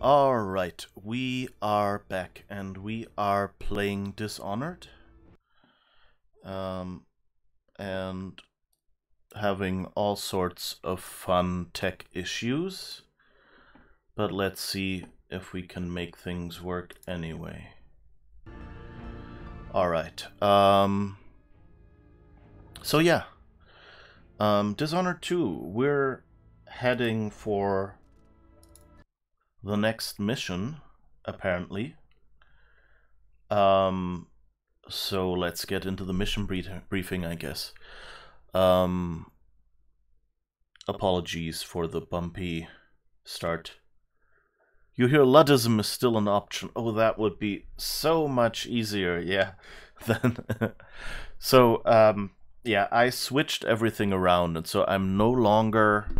Alright, we are back and we are playing Dishonored. And having all sorts of fun tech issues. But let's see if we can make things work anyway. Alright, so yeah. Dishonored 2, we're heading for the next mission, apparently. So let's get into the mission briefing, I guess. Apologies for the bumpy start. You hear Luddism is still an option. Oh, that would be so much easier, yeah. Then, so, yeah, I switched everything around, and so I'm no longer...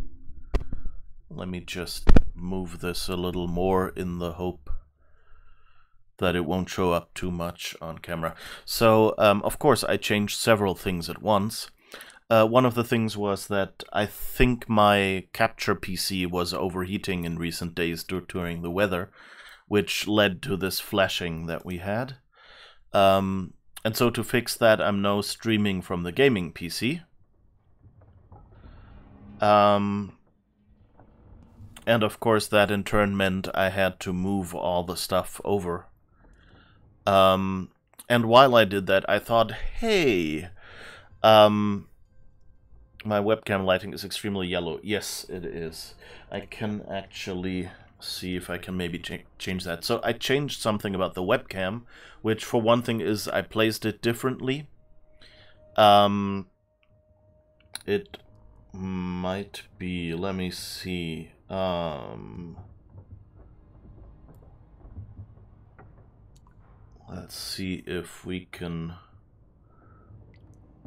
Let me just move this a little more in the hope that it won't show up too much on camera. So, of course, I changed several things at once. One of the things was that I think my capture PC was overheating in recent days during the weather, which led to this flashing that we had. And so to fix that, I'm now streaming from the gaming PC. And of course that in turn meant I had to move all the stuff over. And while I did that, I thought, hey, my webcam lighting is extremely yellow. Yes, it is. I can actually see if I can maybe change that. So I changed something about the webcam, which for one thing is I placed it differently. It might be, let me see. Let's see if we can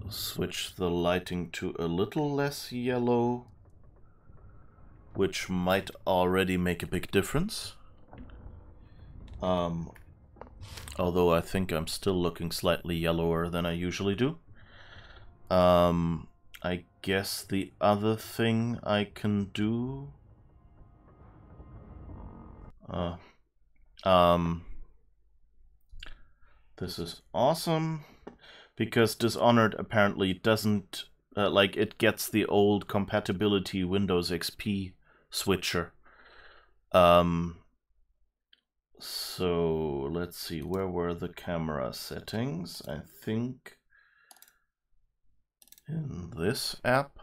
switch the lighting to a little less yellow, which might already make a big difference. Although I think I'm still looking slightly yellower than I usually do. I guess the other thing I can do... this is awesome, because Dishonored apparently doesn't, it gets the old compatibility Windows XP switcher. So, let's see, where were the camera settings? I think in this app,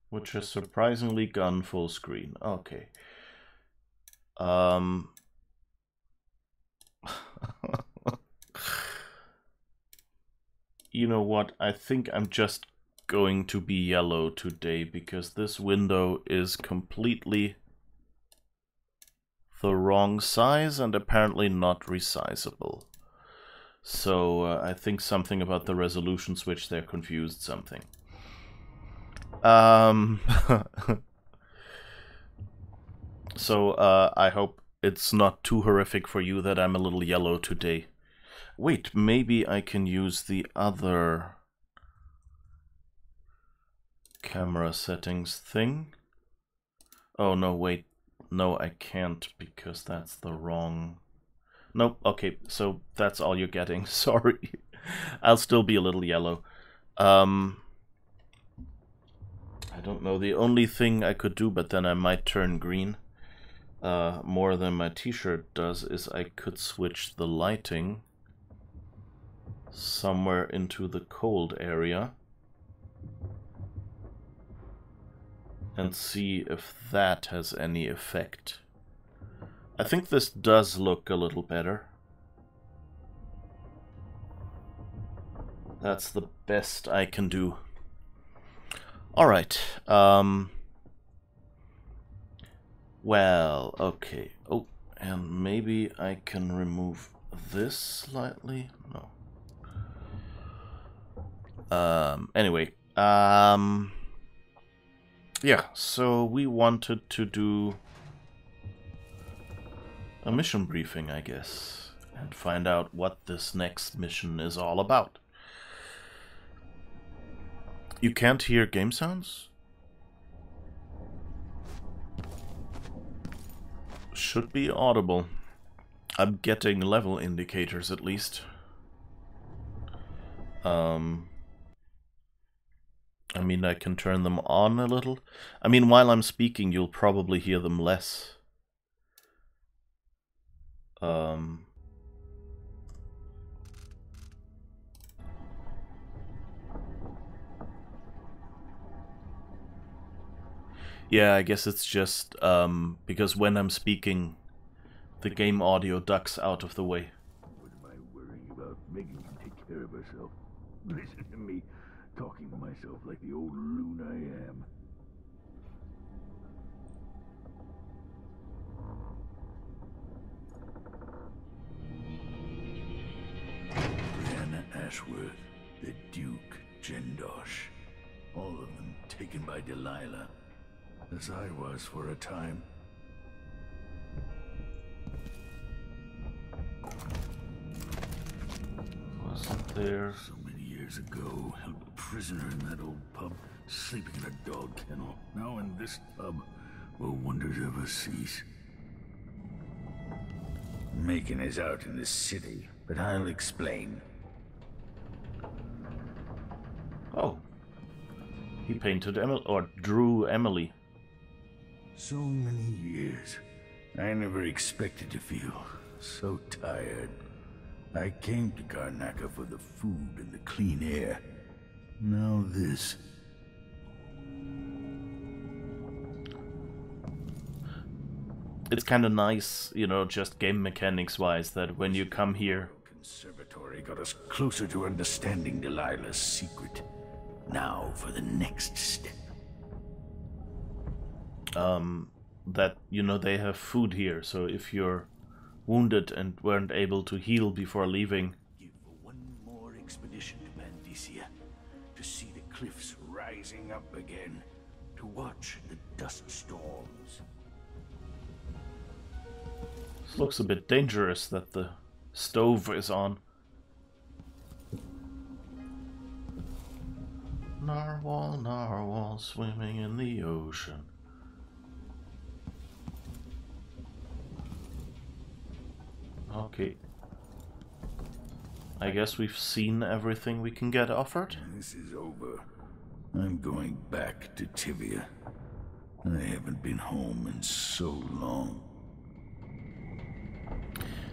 which has surprisingly gone full screen. Okay. You know what, I think I'm just going to be yellow today, because this window is completely the wrong size and apparently not resizable. So I think something about the resolution switch there confused something. So I hope it's not too horrific for you that I'm a little yellow today. Wait, maybe I can use the other camera settings thing. Oh no, wait. No, I can't, because that's the wrong... Nope, okay, so that's all you're getting. Sorry. I'll still be a little yellow. I don't know, the only thing I could do, but then I might turn green, more than my t-shirt does, is I could switch the lighting somewhere into the cold area and see if that has any effect. I think this does look a little better. That's the best I can do. Alright, well, okay. Oh, and maybe I can remove this slightly? No. Anyway, yeah, so we wanted to do a mission briefing, I guess, and find out what this next mission is all about. You can't hear game sounds? should be audible. I'm getting level indicators at least. I mean, I can turn them on a little. I mean, while I'm speaking, you'll probably hear them less. Yeah, I guess it's just because when I'm speaking, the game audio ducks out of the way. What am I worrying about? Making you take care of herself. Listen to me, talking to myself like the old loon I am. Brianna Ashworth, the Duke, Jendosh, all of them taken by Delilah, as I was for a time. Wasn't there? So many years ago, held prisoner in that old pub, sleeping in a dog kennel. Now in this tub, will wonders ever cease? Macon is out in the city, but I'll explain. Oh. He painted Emily, or drew Emily. So many years. I never expected to feel so tired. I came to Karnaca for the food and the clean air. Now this. It's kind of nice, you know, just game mechanics wise, that when you come here... Conservatory got us closer to understanding Delilah's secret. Now for the next step. That, you know, they have food here, so if you're wounded and weren't able to heal before leaving... Give one more expedition to Pandicia, to see the cliffs rising up again, to watch the dust storms. This looks a bit dangerous that the stove is on. Narwhal, narwhal, swimming in the ocean. Okay. I guess we've seen everything we can get offered. This is over. I'm going back to Tivia. I haven't been home in so long.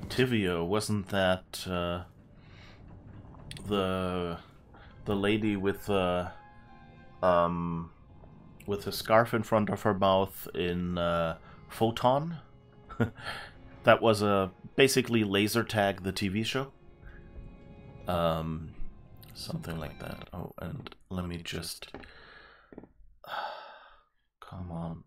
Tivia, wasn't that the lady with a scarf in front of her mouth in Photon? That was basically Laser Tag, the TV show. Something like that. Oh, and let me just... Come on.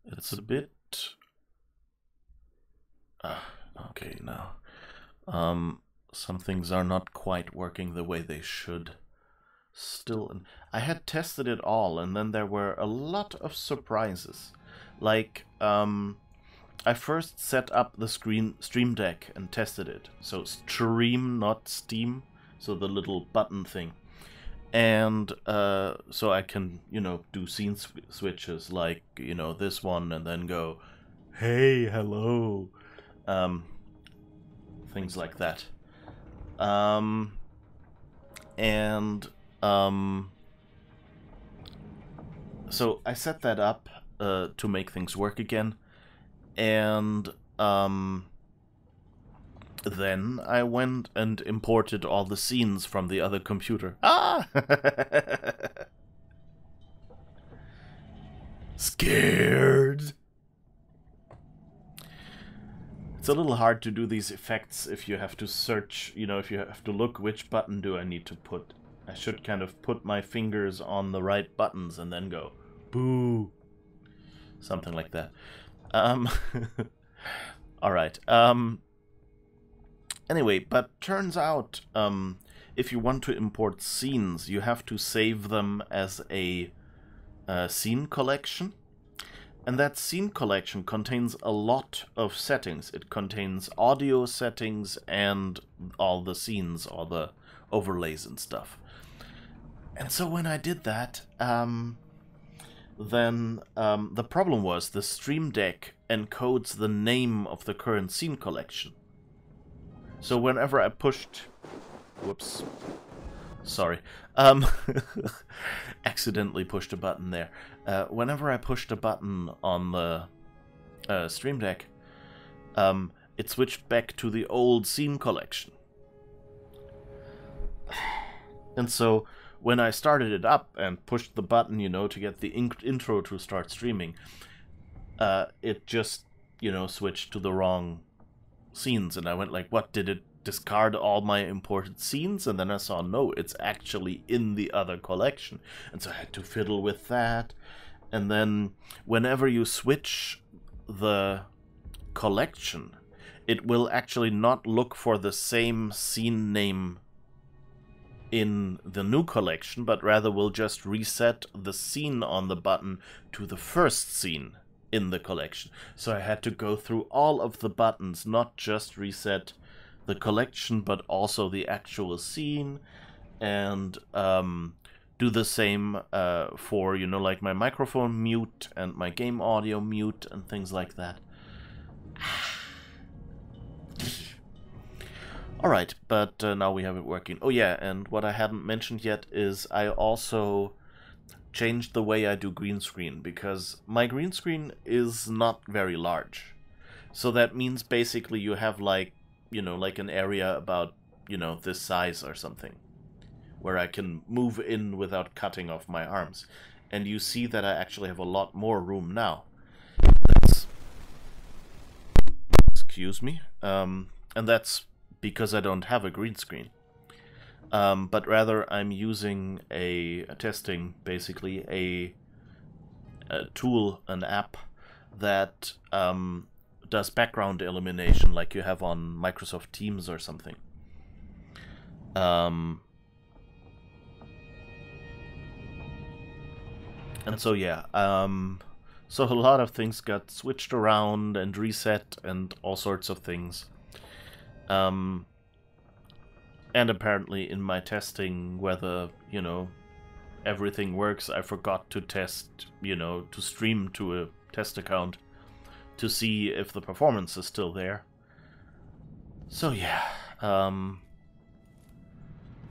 It's a bit... okay, now. Some things are not quite working the way they should. Still, I had tested it all, and then there were a lot of surprises. Like, I first set up the Stream Deck and tested it. So stream, not Steam. So the little button thing. And so I can, you know, do scene switches like, you know, this one, and then go, hey, hello. Things like that. So I set that up to make things work again, and then I went and imported all the scenes from the other computer. Ah! Scared! It's a little hard to do these effects if you have to search, you know, if you have to look which button do I need to put. I should kind of put my fingers on the right buttons and then go, boo. Something like that. Alright. Anyway, but turns out, if you want to import scenes, you have to save them as a scene collection. And that scene collection contains a lot of settings. It contains audio settings and all the scenes, all the overlays and stuff. And so when I did that, then the problem was the Stream Deck encodes the name of the current scene collection. So whenever I pushed... Whoops. Sorry. Accidentally pushed a button there. Whenever I pushed a button on the Stream Deck, it switched back to the old scene collection. And so when I started it up and pushed the button, you know, to get the intro to start streaming, it just, you know, switched to the wrong scenes. And I went like, what, did it discard all my imported scenes? And then I saw, no, it's actually in the other collection. And so I had to fiddle with that. And then whenever you switch the collection, it will actually not look for the same scene name in the new collection, but rather will just reset the scene on the button to the first scene in the collection. So I had to go through all of the buttons, not just reset the collection, but also the actual scene, and do the same for, you know, like my microphone mute and my game audio mute and things like that. Alright, but now we have it working. Oh yeah, and what I hadn't mentioned yet is I also changed the way I do green screen, because my green screen is not very large. So that means basically you have like, you know, like an area about, you know, this size or something, where I can move in without cutting off my arms. And you see that I actually have a lot more room now. That's... Excuse me. And that's because I don't have a green screen. But rather I'm using testing basically a tool, an app that does background elimination like you have on Microsoft Teams or something. And so yeah, so a lot of things got switched around and reset and all sorts of things. And apparently in my testing whether, you know, everything works, I forgot to test, you know, to stream to a test account to see if the performance is still there. So yeah,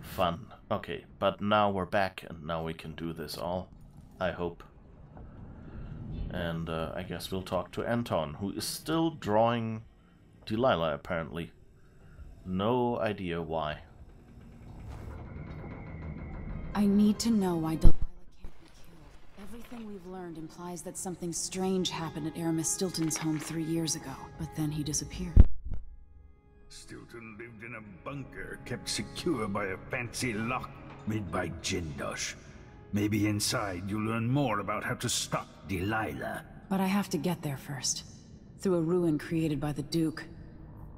fun. Okay, but now we're back and now we can do this all, I hope. And I guess we'll talk to Anton, who is still drawing Delilah apparently. No idea why. I need to know why Delilah can't be killed. Everything we've learned implies that something strange happened at Aramis Stilton's home 3 years ago, but then he disappeared. Stilton lived in a bunker kept secure by a fancy lock made by Jindosh. Maybe inside you'll learn more about how to stop Delilah. But I have to get there first. Through a ruin created by the Duke,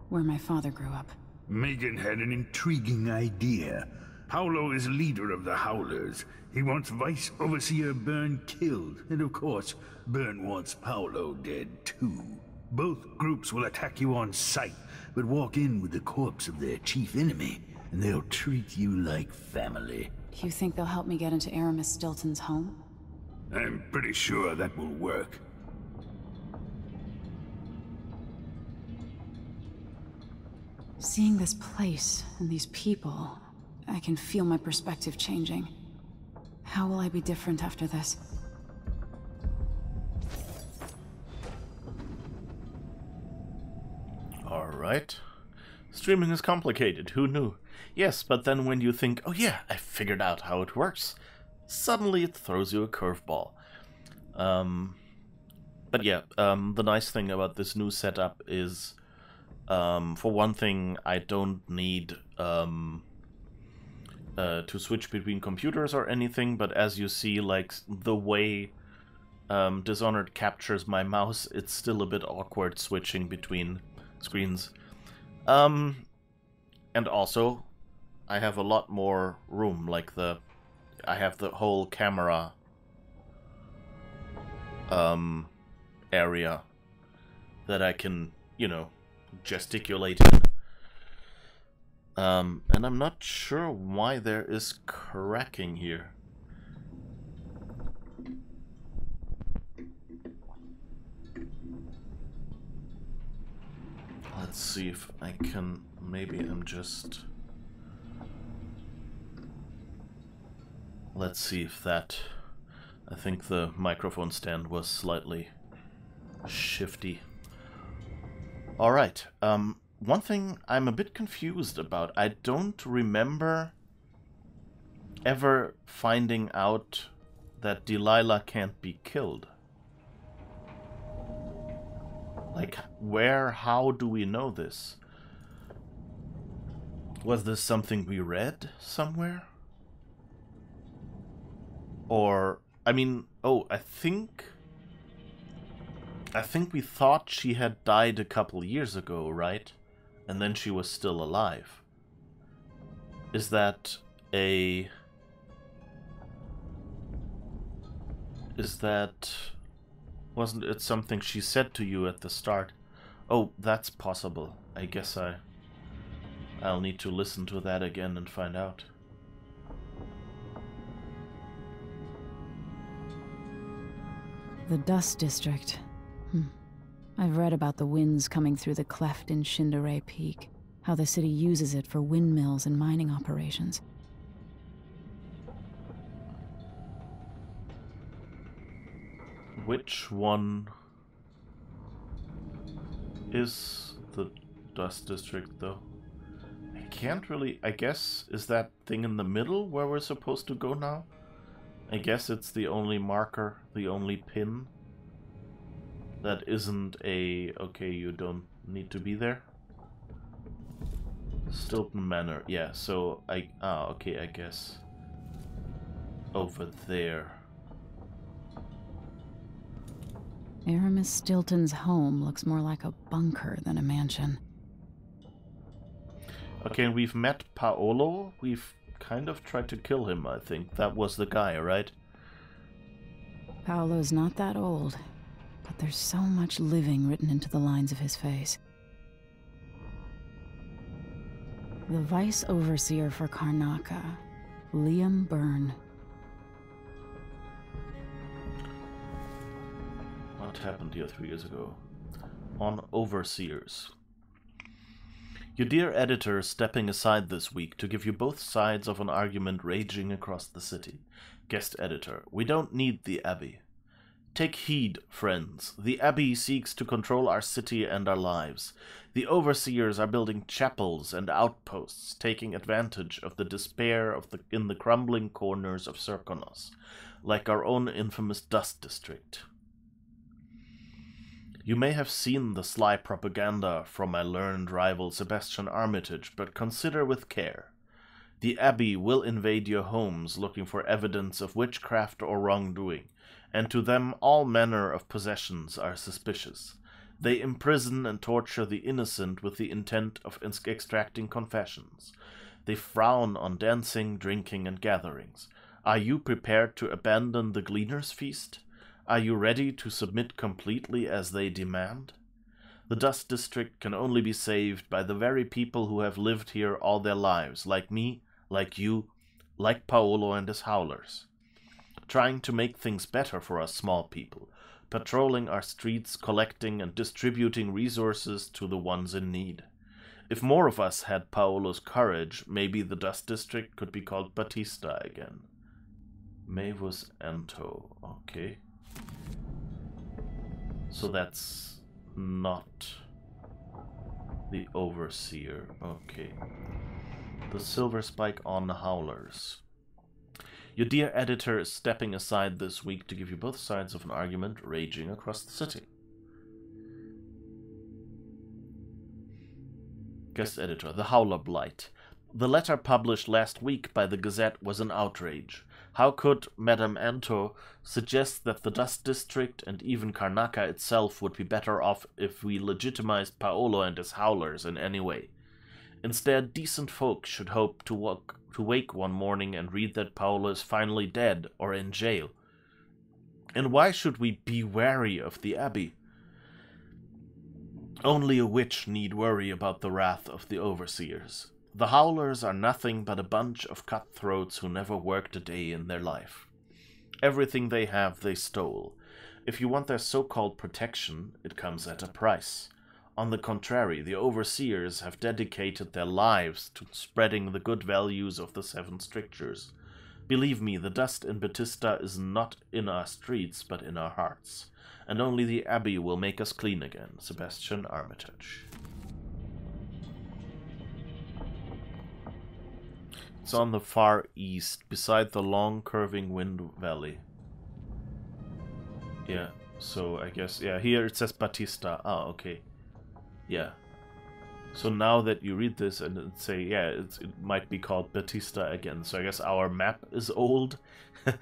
where my father grew up. Megan had an intriguing idea. Paolo is leader of the Howlers. He wants Vice Overseer Byrne killed, and of course, Byrne wants Paolo dead too. Both groups will attack you on sight, but walk in with the corpse of their chief enemy, and they'll treat you like family. You think they'll help me get into Aramis Stilton's home? I'm pretty sure that will work. Seeing this place and these people, I can feel my perspective changing. How will I be different after this? Alright. Streaming is complicated, who knew? Yes, but then when you think, oh yeah, I figured out how it works, suddenly it throws you a curveball. But yeah, the nice thing about this new setup is, for one thing, I don't need to switch between computers or anything, but as you see, like, the way Dishonored captures my mouse, it's still a bit awkward switching between screens. And also, I have a lot more room, like I have the whole camera area that I can, you know, gesticulate in. And I'm not sure why there is cracking here. Let's see if I can... Maybe I'm just... Let's see if that... I think the microphone stand was slightly shifty. Alright, one thing I'm a bit confused about. I don't remember ever finding out that Delilah can't be killed. Like, how do we know this? Was this something we read somewhere? Or, I mean, oh, I think we thought she had died a couple years ago, right? And then she was still alive. Is that a... Is that... Wasn't it something she said to you at the start? Oh, that's possible. I guess I'll need to listen to that again and find out. The Dust District. I've read about the winds coming through the cleft in Shindaray Peak, how the city uses it for windmills and mining operations. Which one is the Dust District, though? I can't really... I guess, is that thing in the middle where we're supposed to go now? I guess it's the only marker, the only pin that isn't a... Okay, you don't need to be there. Stilton Manor, yeah, so I... Ah, okay, I guess. Over there. Aramis Stilton's home looks more like a bunker than a mansion. Okay, and we've met Paolo. We've kind of tried to kill him, I think. That was the guy, right? Paolo's not that old, but there's so much living written into the lines of his face. The Vice Overseer for Karnaca, Liam Byrne. What happened here 3 years ago? On Overseers. Your dear editor is stepping aside this week to give you both sides of an argument raging across the city. Guest editor, we don't need the Abbey. Take heed, friends. The Abbey seeks to control our city and our lives. The Overseers are building chapels and outposts, taking advantage of the despair in the crumbling corners of Serkonos, like our own infamous Dust District. You may have seen the sly propaganda from my learned rival Sebastian Armitage, but consider with care. The Abbey will invade your homes looking for evidence of witchcraft or wrongdoing, and to them all manner of possessions are suspicious. They imprison and torture the innocent with the intent of extracting confessions. They frown on dancing, drinking, and gatherings. Are you prepared to abandon the Gleaner's Feast? Are you ready to submit completely as they demand? The Dust District can only be saved by the very people who have lived here all their lives, like me, like you, like Paolo and his howlers. Trying to make things better for us small people, patrolling our streets, collecting and distributing resources to the ones in need. If more of us had Paolo's courage, maybe the Dust District could be called Batista again. Mavus Anto, okay. So that's not the Overseer. Okay. The Silver Spike on the Howlers. Your dear editor is stepping aside this week to give you both sides of an argument raging across the city. Guest editor, The Howler Blight. The letter published last week by the Gazette was an outrage. How could Madame Anto suggest that the Dust District and even Karnaca itself would be better off if we legitimized Paolo and his howlers in any way? Instead, decent folk should hope to wake one morning and read that Paolo is finally dead or in jail. And why should we be wary of the Abbey? Only a witch need worry about the wrath of the Overseers. The Howlers are nothing but a bunch of cutthroats who never worked a day in their life. Everything they have, they stole. If you want their so-called protection, it comes at a price. On the contrary, the overseers have dedicated their lives to spreading the good values of the Seven Strictures. Believe me, the dust in Batista is not in our streets, but in our hearts. And only the Abbey will make us clean again. Sebastian Armitage. It's on the far east, beside the long curving wind valley. Yeah, so I guess, yeah, here it says Batista. Ah, okay. Yeah. So now that you read this and it say, yeah, it might be called Batista again. So I guess our map is old. Was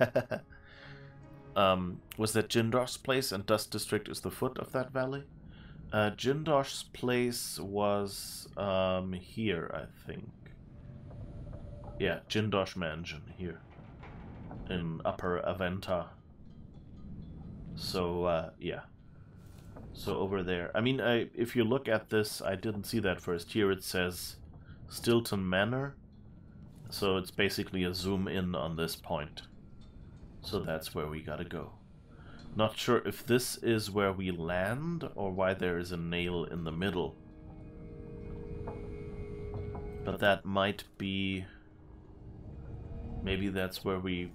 that Jindosh's place and Dust District is the foot of that valley? Jindosh's place was here, I think. Yeah, Jindosh Mansion here in Upper Aventa. So, yeah. So over there. I mean, if you look at this, I didn't see that first. Here it says Stilton Manor. So it's basically a zoom in on this point. So that's where we gotta go. Not sure if this is where we land or why there is a nail in the middle. But that might be... Maybe that's where we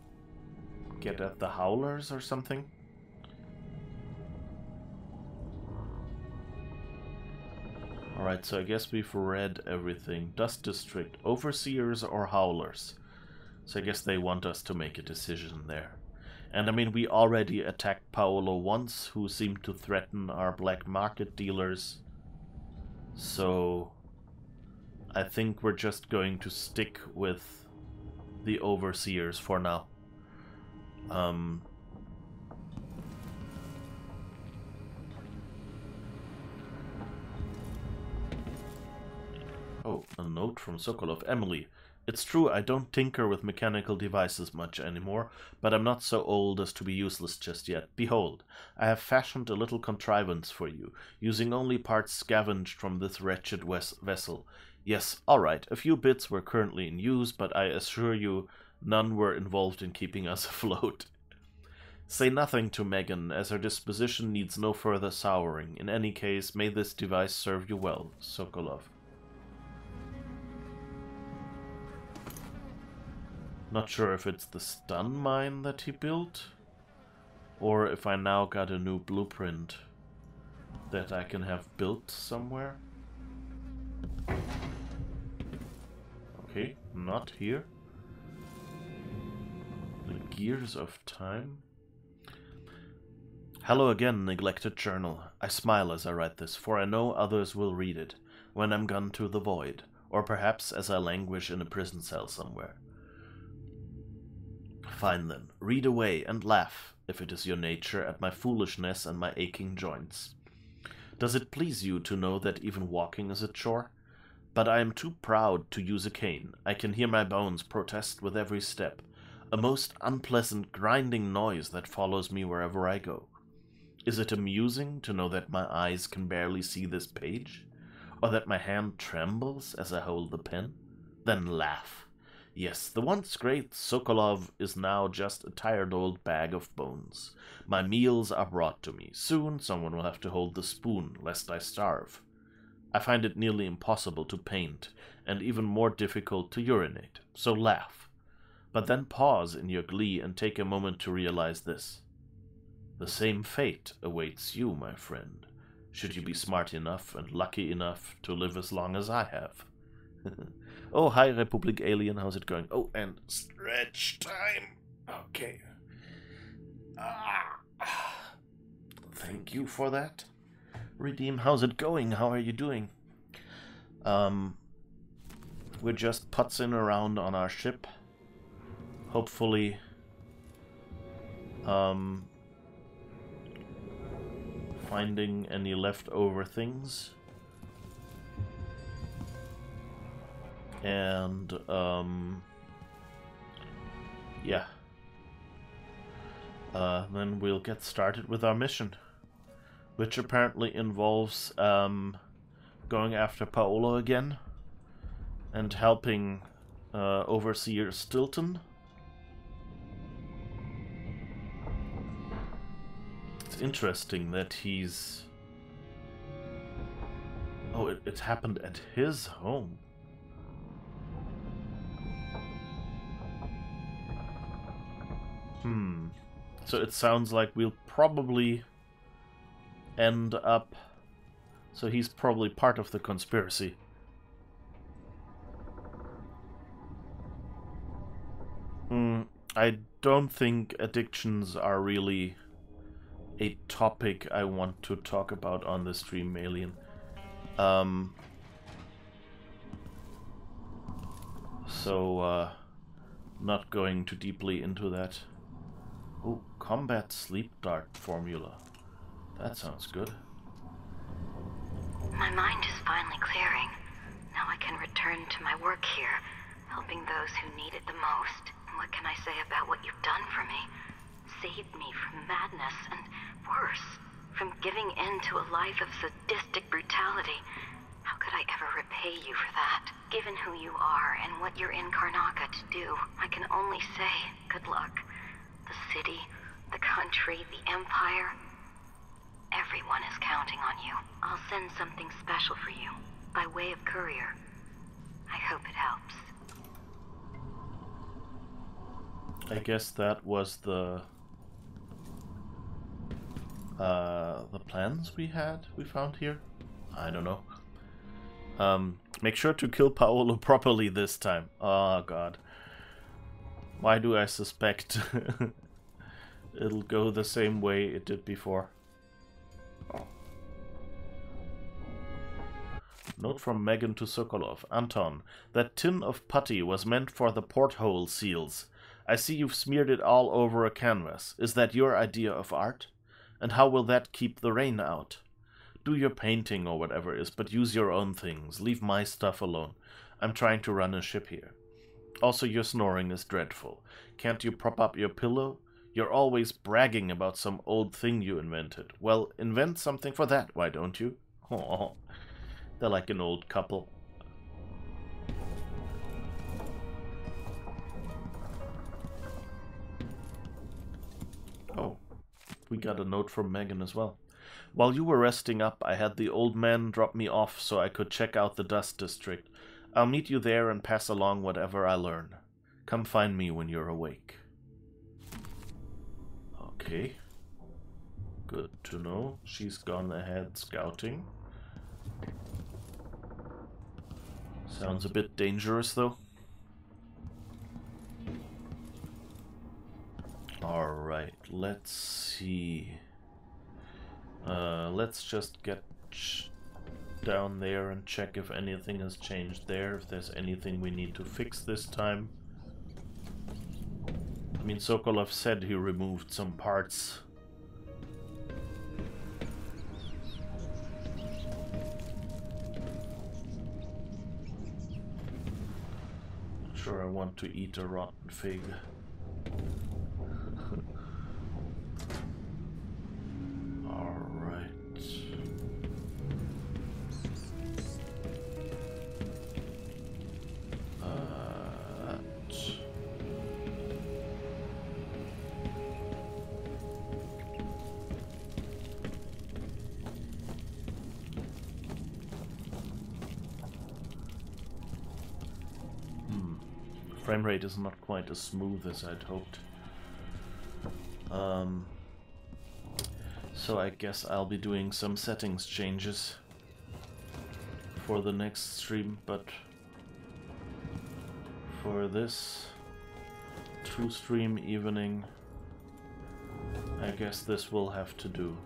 get at the Howlers or something? Alright, so I guess we've read everything. Dust District, Overseers or Howlers? So I guess they want us to make a decision there. And I mean, we already attacked Paolo once, who seemed to threaten our black market dealers. So I think we're just going to stick with the Overseers for now. Oh, a note from Sokolov. Emily, it's true I don't tinker with mechanical devices much anymore, but I'm not so old as to be useless just yet. Behold, I have fashioned a little contrivance for you, using only parts scavenged from this wretched vessel. Yes, all right, a few bits were currently in use, but I assure you none were involved in keeping us afloat. Say nothing to Megan, as her disposition needs no further souring. In any case, may this device serve you well, Sokolov. Not sure if it's the stun mine that he built, or if I now got a new blueprint that I can have built somewhere. Okay, not here. The Gears of Time. Hello again, neglected journal. I smile as I write this, for I know others will read it, when I'm gone to the void, or perhaps as I languish in a prison cell somewhere. Fine then, read away and laugh, if it is your nature, at my foolishness and my aching joints. Does it please you to know that even walking is a chore? But I am too proud to use a cane. I can hear my bones protest with every step, a most unpleasant grinding noise that follows me wherever I go. Is it amusing to know that my eyes can barely see this page? Or that my hand trembles as I hold the pen? Then laugh. Yes, the once great Sokolov is now just a tired old bag of bones. My meals are brought to me. Soon someone will have to hold the spoon, lest I starve. I find it nearly impossible to paint, and even more difficult to urinate, so laugh. But then pause in your glee and take a moment to realize this. The same fate awaits you, my friend, should you be smart enough and lucky enough to live as long as I have. Oh, hi, Republic Alien, how's it going? Oh, and stretch time. Okay. Thank you for that. Redeem, how's it going? How are you doing? We're just putzing around on our ship. Hopefully, finding any leftover things. And, yeah. Then we'll get started with our mission, which apparently involves, going after Paolo again, and helping, Overseer Stilton. It's interesting that he's it happened at his home. So it sounds like we'll probably end up... So he's probably part of the conspiracy. I don't think addictions are really a topic I want to talk about on the stream, Alien. Not going too deeply into that. Oh, combat sleep dart formula. That sounds good. My mind is finally clearing. Now I can return to my work here, helping those who need it the most. And what can I say about what you've done for me? Saved me from madness, and worse, from giving in to a life of sadistic brutality. How could I ever repay you for that? Given who you are and what you're in Karnaca to do, I can only say good luck. The city, the country, the empire, everyone is counting on you. I'll send something special for you, by way of courier. I hope it helps. I guess that was the plans we found here. I don't know. Make sure to kill Paolo properly this time. Oh god. Why do I suspect it'll go the same way it did before? Oh. Note from Megan to Sokolov. Anton, that tin of putty was meant for the porthole seals. I see you've smeared it all over a canvas. Is that your idea of art? And how will that keep the rain out? Do your painting or whatever it is, but use your own things. Leave my stuff alone. I'm trying to run a ship here. Also, your snoring is dreadful. Can't you prop up your pillow? You're always bragging about some old thing you invented. Well, invent something for that, why don't you? Oh, they're like an old couple. Oh, we got a note from Megan as well. While you were resting up, I had the old man drop me off so I could check out the Dust District. I'll meet you there and pass along whatever I learn. Come find me when you're awake. Okay. Good to know. She's gone ahead scouting. Sounds a bit dangerous, though. Alright, let's see. Let's just get down there and check if anything has changed there, if there's anything we need to fix this time. I mean, Sokolov said he removed some parts. Not sure I want to eat a rotten fig. Frame rate is not quite as smooth as I'd hoped. So I guess I'll be doing some settings changes for the next stream, but for this 2-stream evening, I guess this will have to do.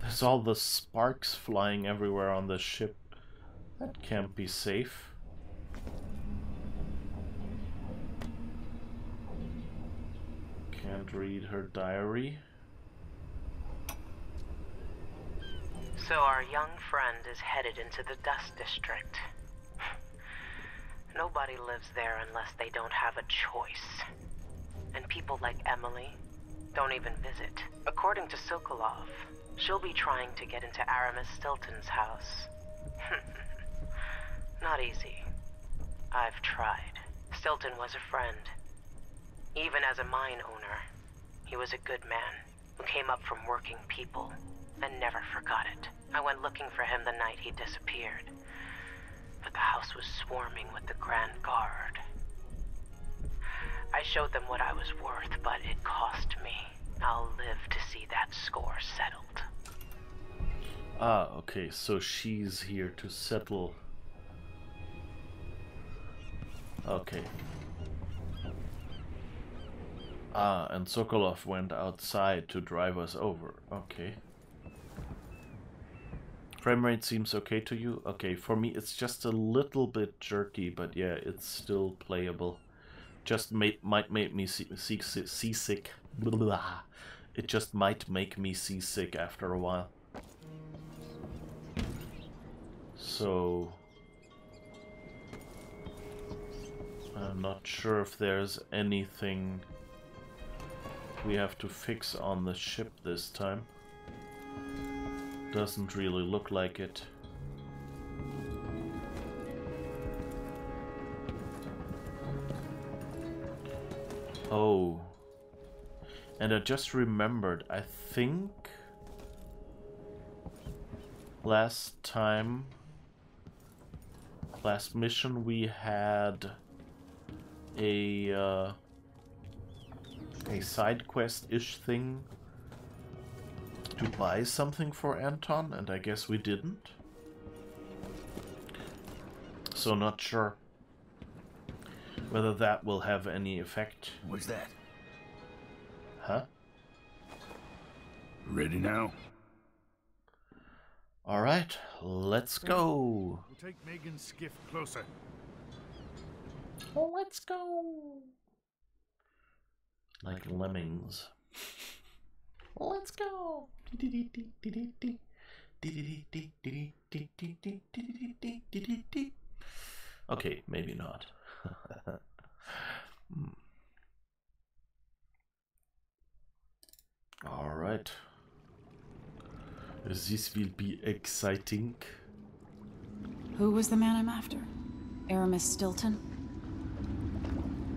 There's all the sparks flying everywhere on the ship. That can't be safe. Can't read her diary. So our young friend is headed into the Dust District. Nobody lives there unless they don't have a choice. And people like Emily don't even visit. According to Sokolov, she'll be trying to get into Aramis Stilton's house. Not easy. I've tried. Stilton was a friend. Even as a mine owner, he was a good man. who came up from working people and never forgot it. I went looking for him the night he disappeared, but the house was swarming with the Grand Guard. I showed them what I was worth, but it cost me. I'll live to see that score settled. Ah, okay, so she's here to settle. Okay. Ah, and Sokolov went outside to drive us over. Okay. Frame rate seems okay to you? Okay, for me it's just a little bit jerky, but yeah, it's still playable. Just might make me seasick. Blah. It just might make me seasick after a while. So I'm not sure if there's anything we have to fix on the ship this time. Doesn't really look like it. Oh. And I just remembered, I think last mission we had a side quest-ish thing to buy something for Anton, and I guess we didn't. So not sure whether that will have any effect. What's that? Huh? Ready now? Alright, let's go. We'll take Megan's skiff closer. Let's go. Like lemmings. Let's go. Okay, maybe not. All right. This will be exciting. Who was the man I'm after? Aramis Stilton?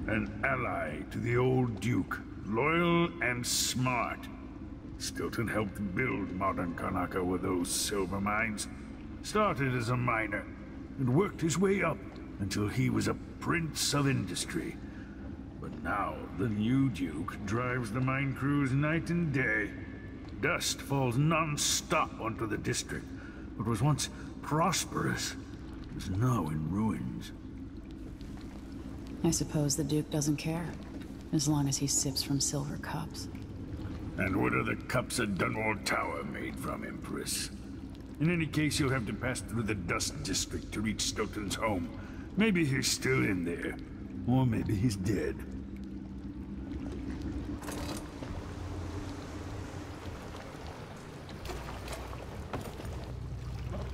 An ally to the old Duke, loyal and smart. Stilton helped build modern Karnaca with those silver mines. Started as a miner and worked his way up until he was a prince of industry. But now the new Duke drives the mine crews night and day. Dust falls non-stop onto the district. What was once prosperous is now in ruins. I suppose the Duke doesn't care, as long as he sips from silver cups. And what are the cups of Dunwall Tower made from, Empress? In any case, you'll have to pass through the Dust District to reach Stilton's home. Maybe he's still in there, or maybe he's dead.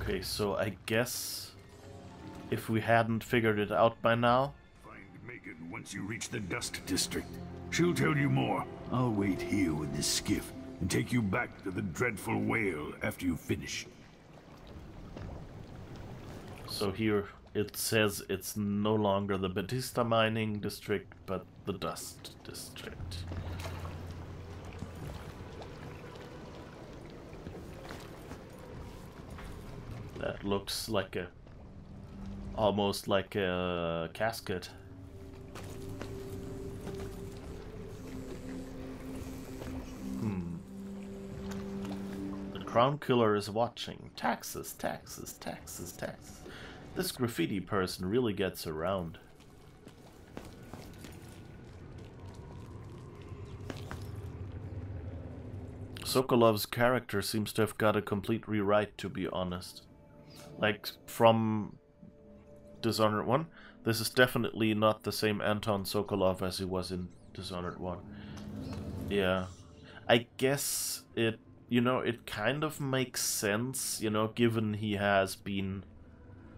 Okay, so I guess if we hadn't figured it out by now... Find Megan once you reach the Dust District. She'll tell you more. I'll wait here with this skiff and take you back to the dreadful whale after you finish. So here it says it's no longer the Batista mining district, but the Dust District. That looks like a... almost like a casket. The Crown Killer is watching. Taxes, taxes, taxes, taxes. This graffiti person really gets around. Sokolov's character seems to have got a complete rewrite, to be honest. Like, from Dishonored 1, this is definitely not the same Anton Sokolov as he was in Dishonored 1. Yeah. I guess it, you know, it kind of makes sense, you know, given he has been,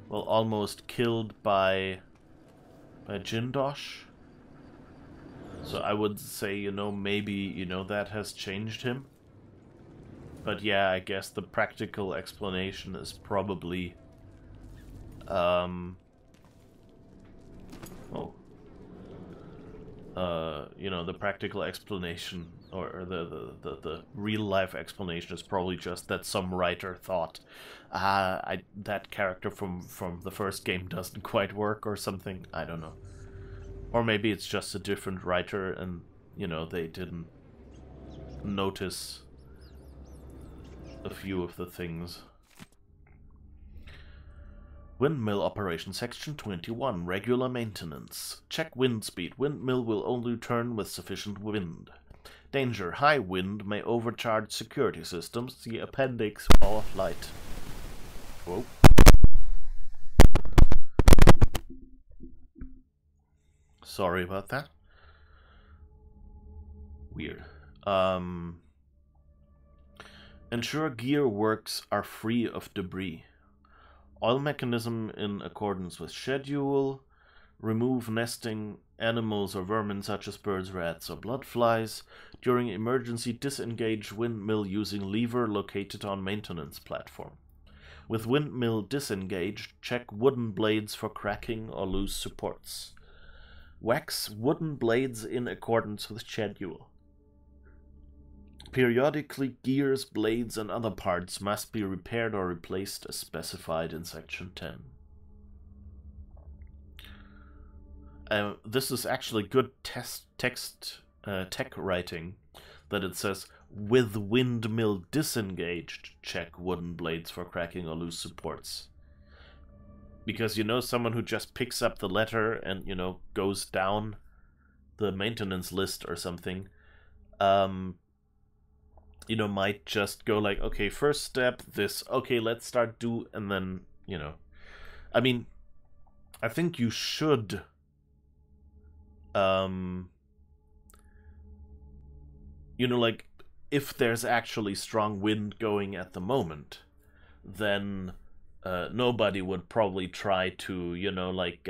well, almost killed by Jindosh. So I would say, you know, maybe, you know, that has changed him. But yeah, I guess the practical explanation is probably, you know, the practical explanation or the real life explanation is probably just that some writer thought, that character from the first game doesn't quite work or something. I don't know. Or maybe it's just a different writer and, you know, they didn't notice a few of the things. Windmill operation section 21. Regular maintenance. Check wind speed. Windmill will only turn with sufficient wind. Danger. High wind may overcharge security systems. See appendix Wall of Light. Whoa. Sorry about that. Weird. Ensure gear works are free of debris. Oil mechanism in accordance with schedule. Remove nesting animals or vermin such as birds, rats, or bloodflies. During emergency, disengage windmill using lever located on maintenance platform. With windmill disengaged, check wooden blades for cracking or loose supports. Wax wooden blades in accordance with schedule. Periodically, gears, blades, and other parts must be repaired or replaced as specified in Section 10. This is actually good tech writing, that it says, with windmill disengaged, check wooden blades for cracking or loose supports. Because, you know, someone who just picks up the letter and, you know, goes down the maintenance list or something, you know, might just go like, okay, first step, this, okay, let's start and then, you know. I mean, I think you should, you know, like, if there's actually strong wind going at the moment, then nobody would probably try to, you know, like,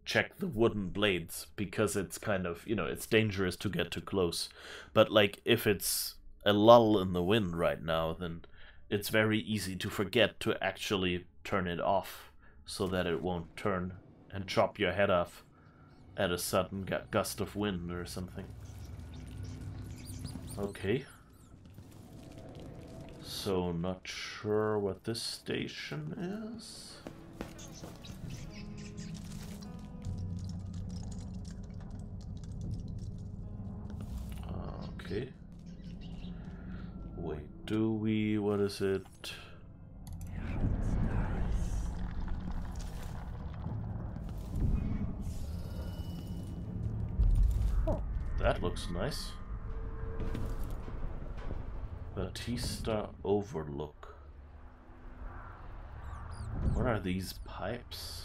check the wooden blades, because it's kind of, you know, it's dangerous to get too close. But, like, if it's a lull in the wind right now, then it's very easy to forget to actually turn it off so that it won't turn and chop your head off at a sudden gust of wind or something. Okay. So, not sure what this station is. Okay. Wait, what is it? Oh, that looks nice. Batista Overlook. What are these pipes?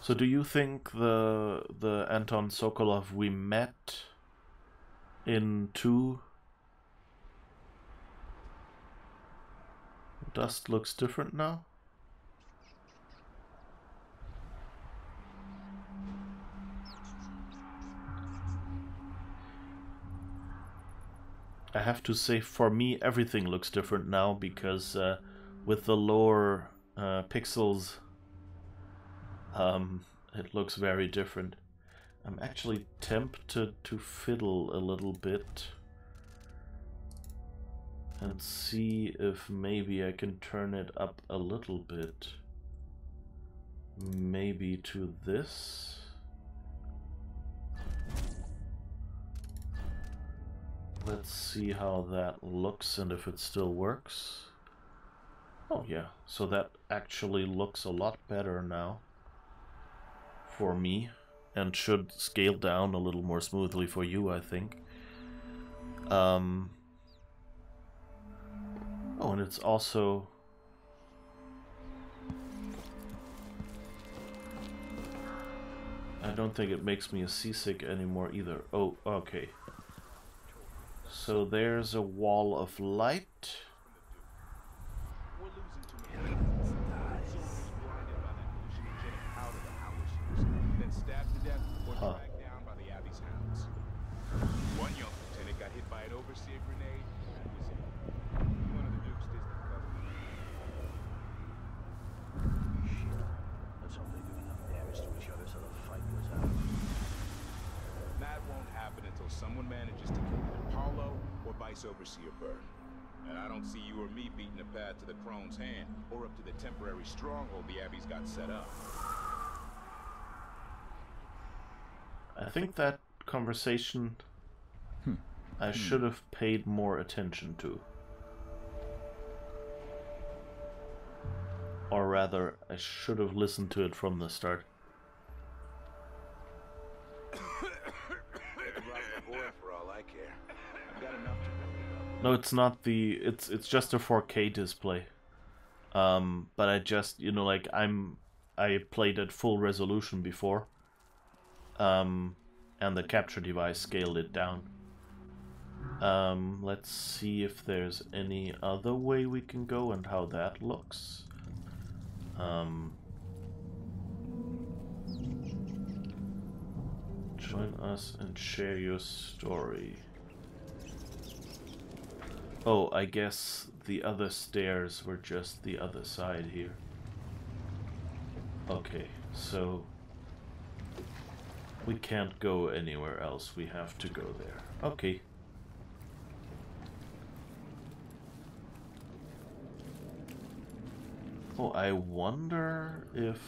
So do you think the Anton Sokolov we met in 2 dust looks different now? I have to say, for me, everything looks different now, because with the lower pixels, it looks very different. I'm actually tempted to fiddle a little bit and see if maybe I can turn it up a little bit. Maybe to this. Let's see how that looks and if it still works. Oh yeah, so that actually looks a lot better now for me, and should scale down a little more smoothly for you, I think. Oh, and it's also... I don't think it makes me a seasick anymore either. Oh, okay. So there's a wall of light. Huh. these hounds. One young lieutenant got hit by an overseer grenade. That was it. One of the Duke's distant cousins. Shit. Let's hope they do enough damage to each other so the fight goes out. That won't happen until someone manages to kill either Paulo or Vice Overseer Byrne. And I don't see you or me beating a path to the Crone's hand or up to the temporary stronghold the Abbey's got set up. I think that conversation I should have paid more attention to. Or rather, I should have listened to it from the start. For all I care. I've got enough to worry about. No, it's not the... It's just a 4K display. But I just, you know, like, I played at full resolution before. And the capture device scaled it down. Let's see if there's any other way we can go and how that looks. Join us and share your story. Oh, I guess the other stairs were just the other side here. Okay, so we can't go anywhere else. We have to go there. Okay. Oh, I wonder if...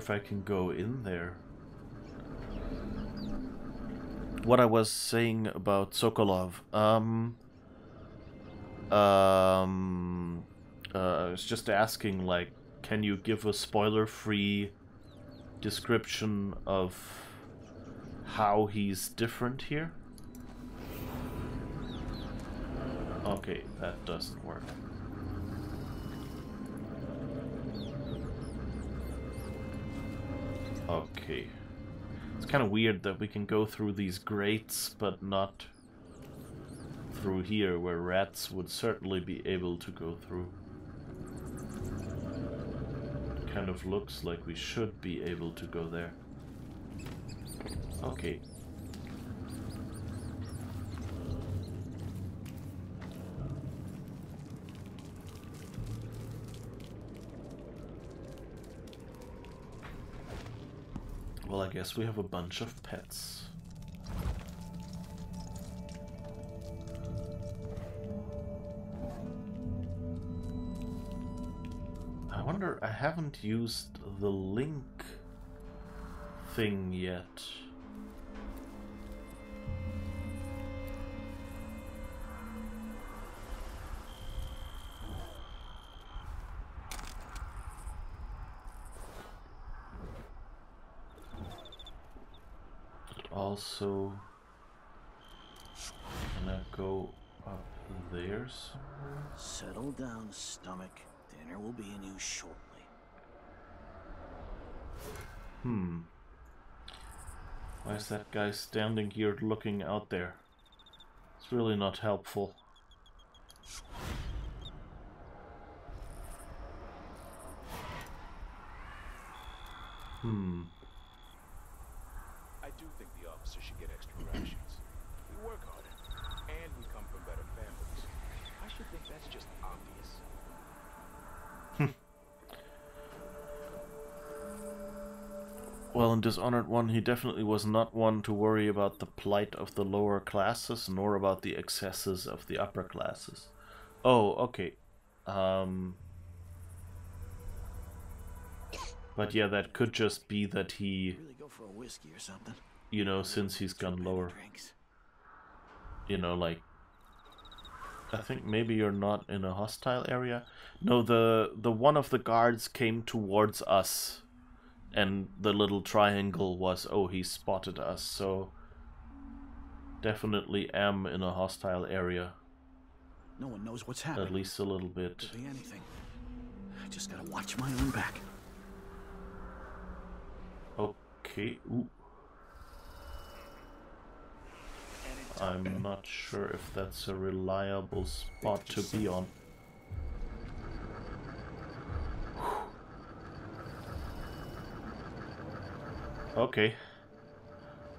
I can go in there. What I was saying about Sokolov, I was just asking, like, can you give a spoiler-free description of how he's different here? Okay, that doesn't work. Okay. It's kind of weird that we can go through these grates, but not through here, where rats would certainly be able to go through. It kind of looks like we should be able to go there. Okay. Well, I guess we have a bunch of pets. I wonder, I haven't used the link thing yet. Also, can I go up there somewhere? Settle down, stomach. Dinner will be in you shortly. Why is that guy standing here looking out there? It's really not helpful. I do think the officers should get extra rations. We work harder, and we come from better families. I should think that's just obvious. Well, in Dishonored 1, he definitely was not one to worry about the plight of the lower classes, nor about the excesses of the upper classes. Oh, okay. But yeah, that could just be that he, Really go for a whiskey or something. you know, since he's gone lower, Drinks. you know, like, I think maybe you're not in a hostile area. No, the one of the guards came towards us, and the little triangle was, oh, he spotted us, so definitely am in a hostile area. No one knows what's happening. At least a little bit. Could be anything. I just gotta watch my own back. Okay. Ooh. I'm not sure if that's a reliable spot to be on. Okay.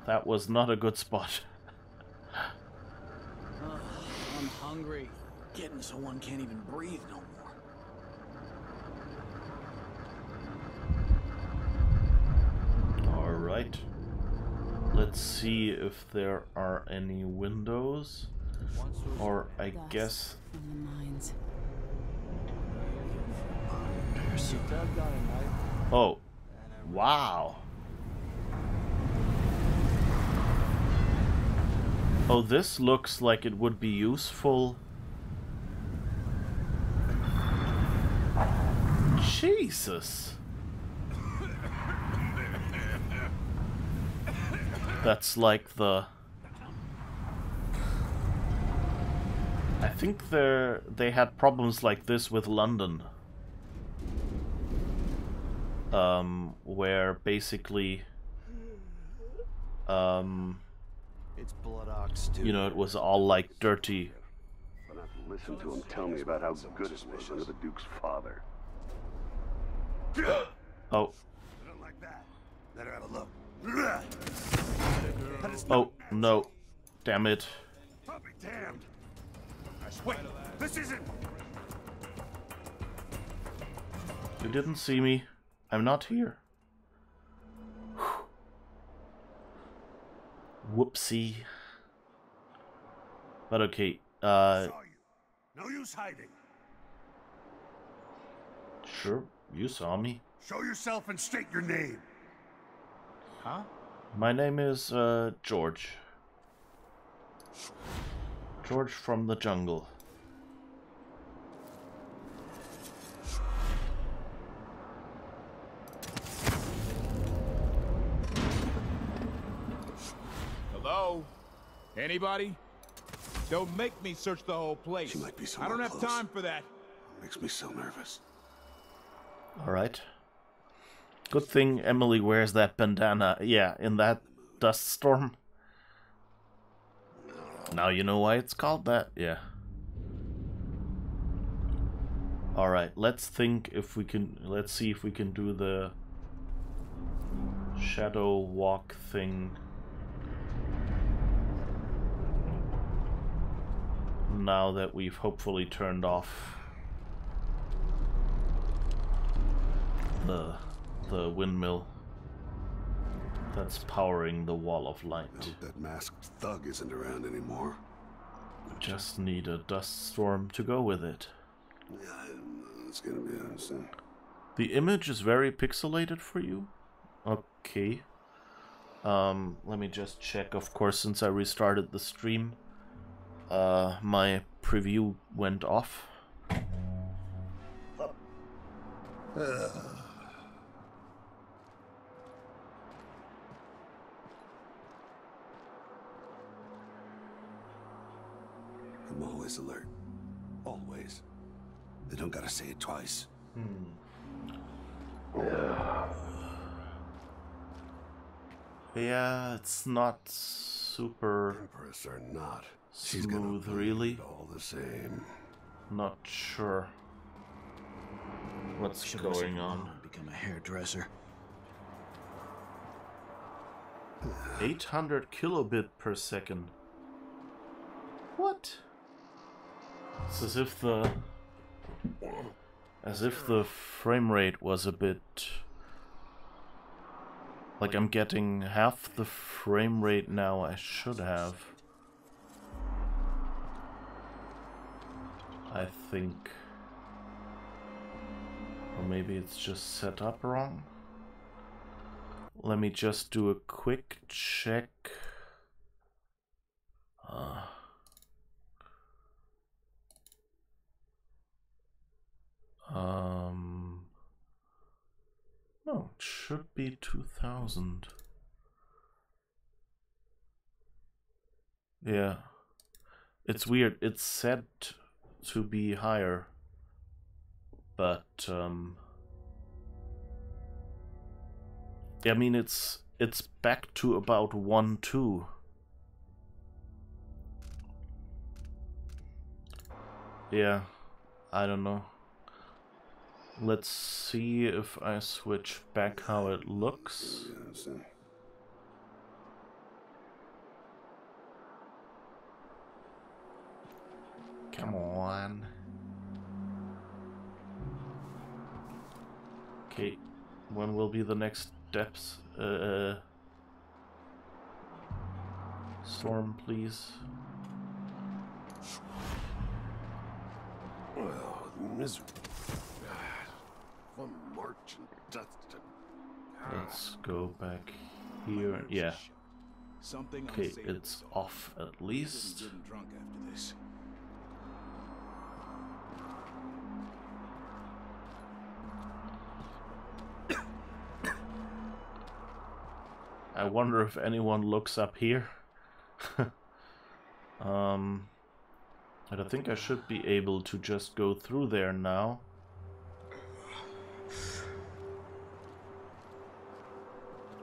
That was not a good spot. I'm hungry. Getting so one can't even breathe no more. Alright. Let's see if there are any windows. Or I Dust guess... from the mines. Oh. Wow. Oh, this looks like it would be useful. Jesus. That's like the... I think they had problems like this with London. Where basically... It's blood ox, dude. you know, it was all like dirty. But not to listen to him tell me about how good it was under the Duke's father. Oh. Not like that. Let her have a look. Oh, no. Damn it. I'll be damned. Wait, this isn't. You didn't see me. I'm not here. Whoopsie. But okay, Saw you. No use hiding. sure, you saw me. Show yourself and state your name. Huh? My name is, George. George from the jungle. Hello? Anybody? Don't make me search the whole place. She might be I somewhere don't have close. time for that. Makes me so nervous. Alright. Good thing Emily wears that bandana. Yeah, in that dust storm. Now you know why it's called that. Yeah. Alright, let's think if we can... Let's see if we can do the shadow walk thing. Now that we've hopefully turned off the windmill that's powering the wall of I light. hope that masked thug isn't around anymore. Just need a dust storm to go with it. Yeah, it's gonna be interesting. The image is very pixelated for you? Okay. Let me just check, of course, since I restarted the stream. My preview went off. I'm always alert. Always. They don't gotta say it twice. Yeah, it's not super Empress or not, she's gonna smooth, bleed really. all the same. Not sure what's Should going on. Become a hairdresser. 800 kilobit per second. What? It's as if the frame rate was a bit like I'm getting half the frame rate now I should have. I think. Or maybe it's just set up wrong. Let me just do a quick check. No, it should be 2000. Yeah. It's weird. It's set to be higher. But, I mean, it's back to about 1.2. Yeah, I don't know. Let's see if I switch back how it looks. Come on. Okay, when will be the next steps? Storm, please. Well, misery. One march and dust. Let's go back here. Yeah. Something Okay, unsavory it's is off at I'll be least. getting drunk after this. I wonder if anyone looks up here. And I think I should be able to just go through there now.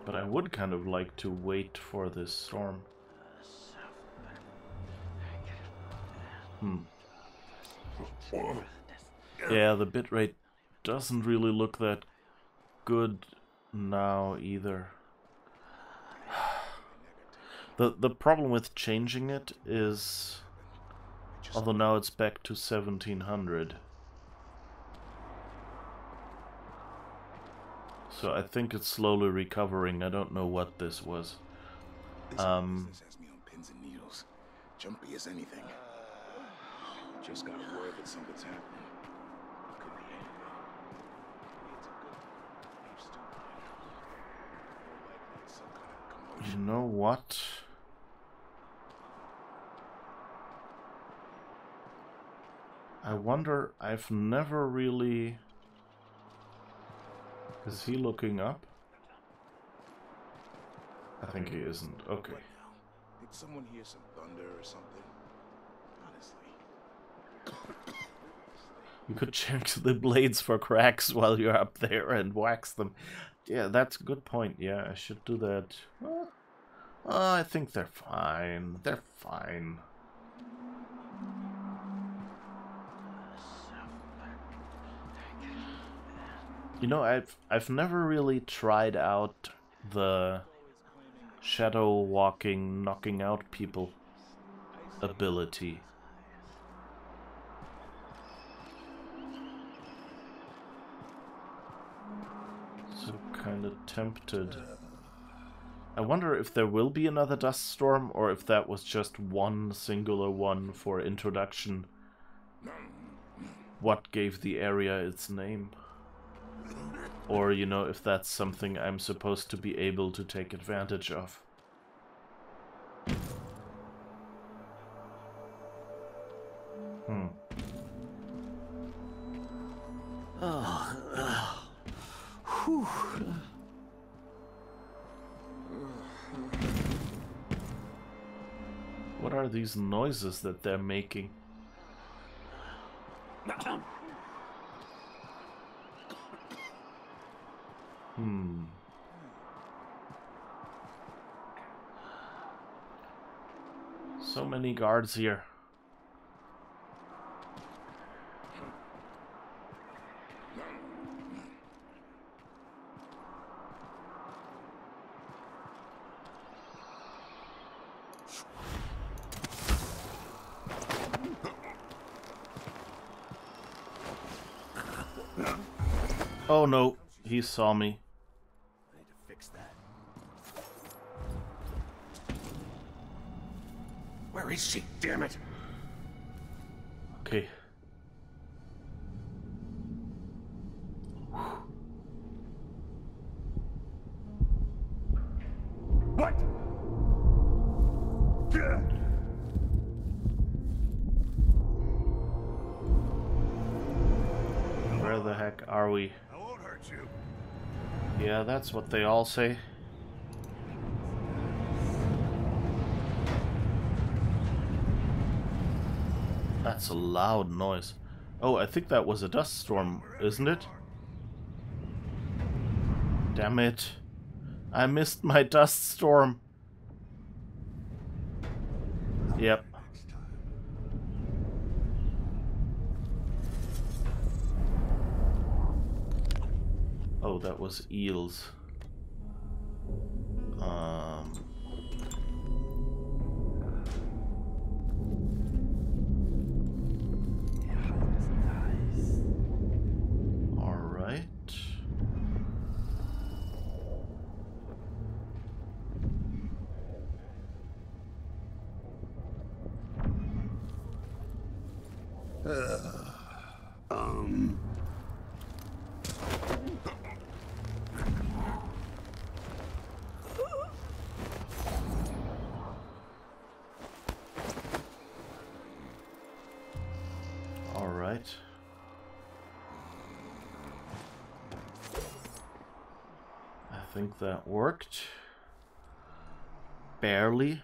But I would kind of like to wait for this storm. Yeah, the bitrate doesn't really look that good now either. The problem with changing it is, although now it's back to 1700. So I think it's slowly recovering. I don't know what this was. This business has me on pins and needles. Jumpy as anything. Just got word that something's happening. Could be anything. It's a good leave stupid. More likely it's some kind of commotion. You know what? I wonder, I've never really... Is he looking up? I think he isn't. Okay. What now? Did someone hear some thunder or something? Honestly. You could check the blades for cracks while you're up there and wax them. Yeah, that's a good point. Yeah, I should do that. I think they're fine. They're fine. You know, I've never really tried out the shadow walking, knocking out people ability. So kind of tempted. I wonder if there will be another dust storm, or if that was just one singular one for introduction. What gave the area its name? Or, you know, if that's something I'm supposed to be able to take advantage of. What are these noises that they're making? So many guards here. Oh no, he saw me. I need to fix that. Where is she? Damn it! Okay. What? Where the heck are we? I won't hurt you. Yeah, that's what they all say. That's a loud noise. Oh, I think that was a dust storm, isn't it? Damn it. I missed my dust storm. Yep. Oh, that was eels. All right. I think that worked. Barely.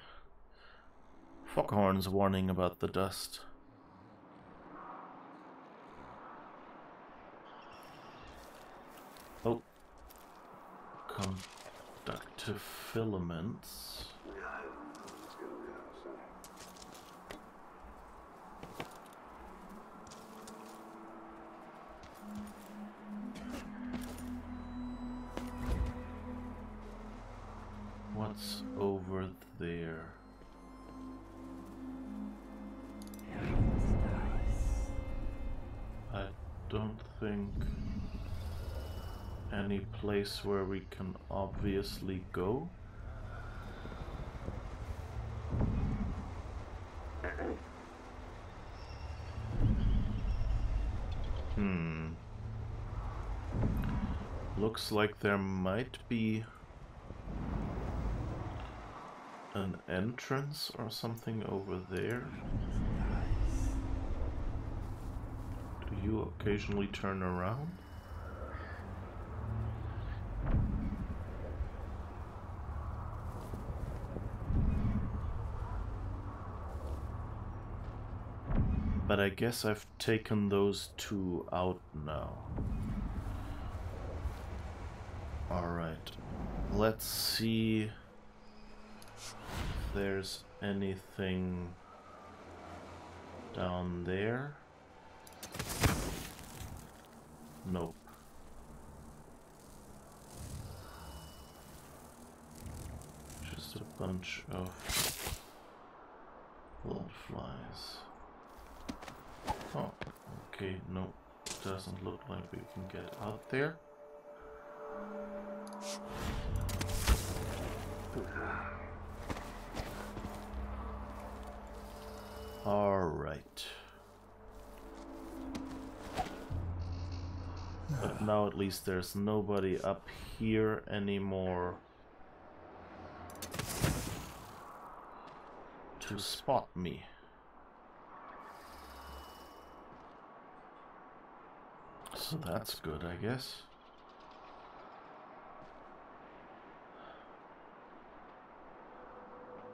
Foghorn's warning about the dust. Oh. Conductive filaments. What's over there? I don't think any place where we can obviously go. Looks like there might be an entrance or something over there. Do you occasionally turn around? But I guess I've taken those two out now. Alright, let's see if there's anything down there. Nope. Just a bunch of blood flies. Oh, okay, no, doesn't look like we can get out there. All right. But now at least there's nobody up here anymore to spot me. So that's good, I guess.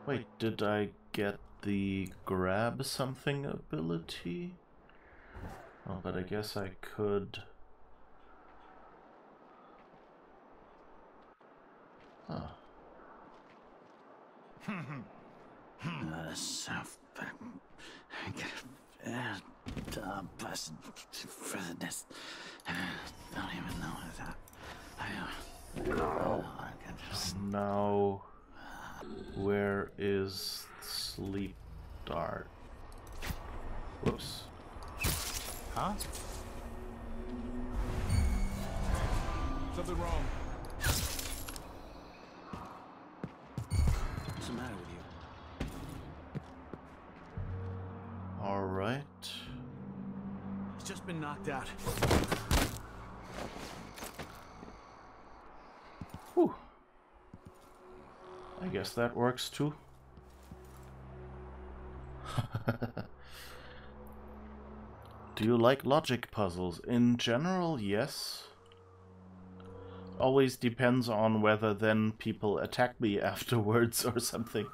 Wait, did I get the grab something ability? Oh, but I guess I could... Huh. Don't even know that. Now, where is Sleep Dart? Whoops. Huh? Something wrong. What's the matter with you? All right. He's just been knocked out. Whew. I guess that works too. Do you like logic puzzles? In general, yes. Always depends on whether then people attack me afterwards or something.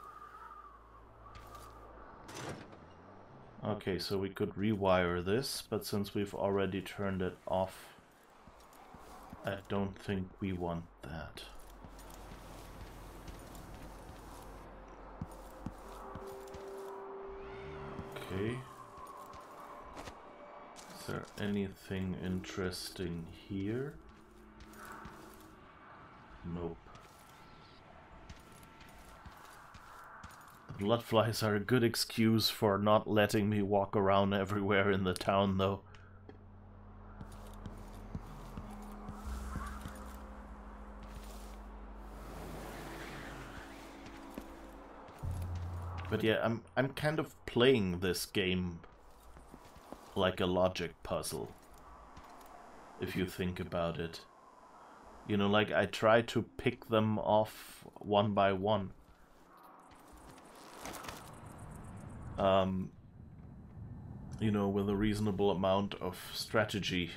Okay, so we could rewire this, but since we've already turned it off, I don't think we want that. Okay. Is there anything interesting here? Nope. The bloodflies are a good excuse for not letting me walk around everywhere in the town, though. But yeah, I'm kind of playing this game like a logic puzzle, if you think about it. You know, like I try to pick them off one by one. You know, with a reasonable amount of strategy.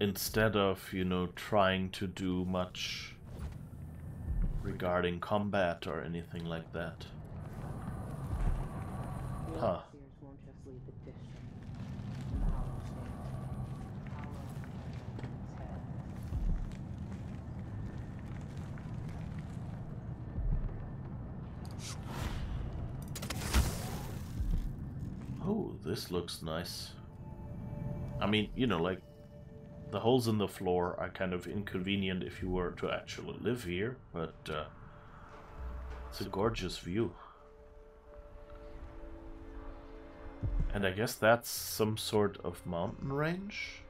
Instead of, you know, trying to do much regarding combat or anything like that. Huh. Oh, this looks nice. I mean, you know, like, the holes in the floor are kind of inconvenient if you were to actually live here, but it's a gorgeous view. And I guess that's some sort of mountain range?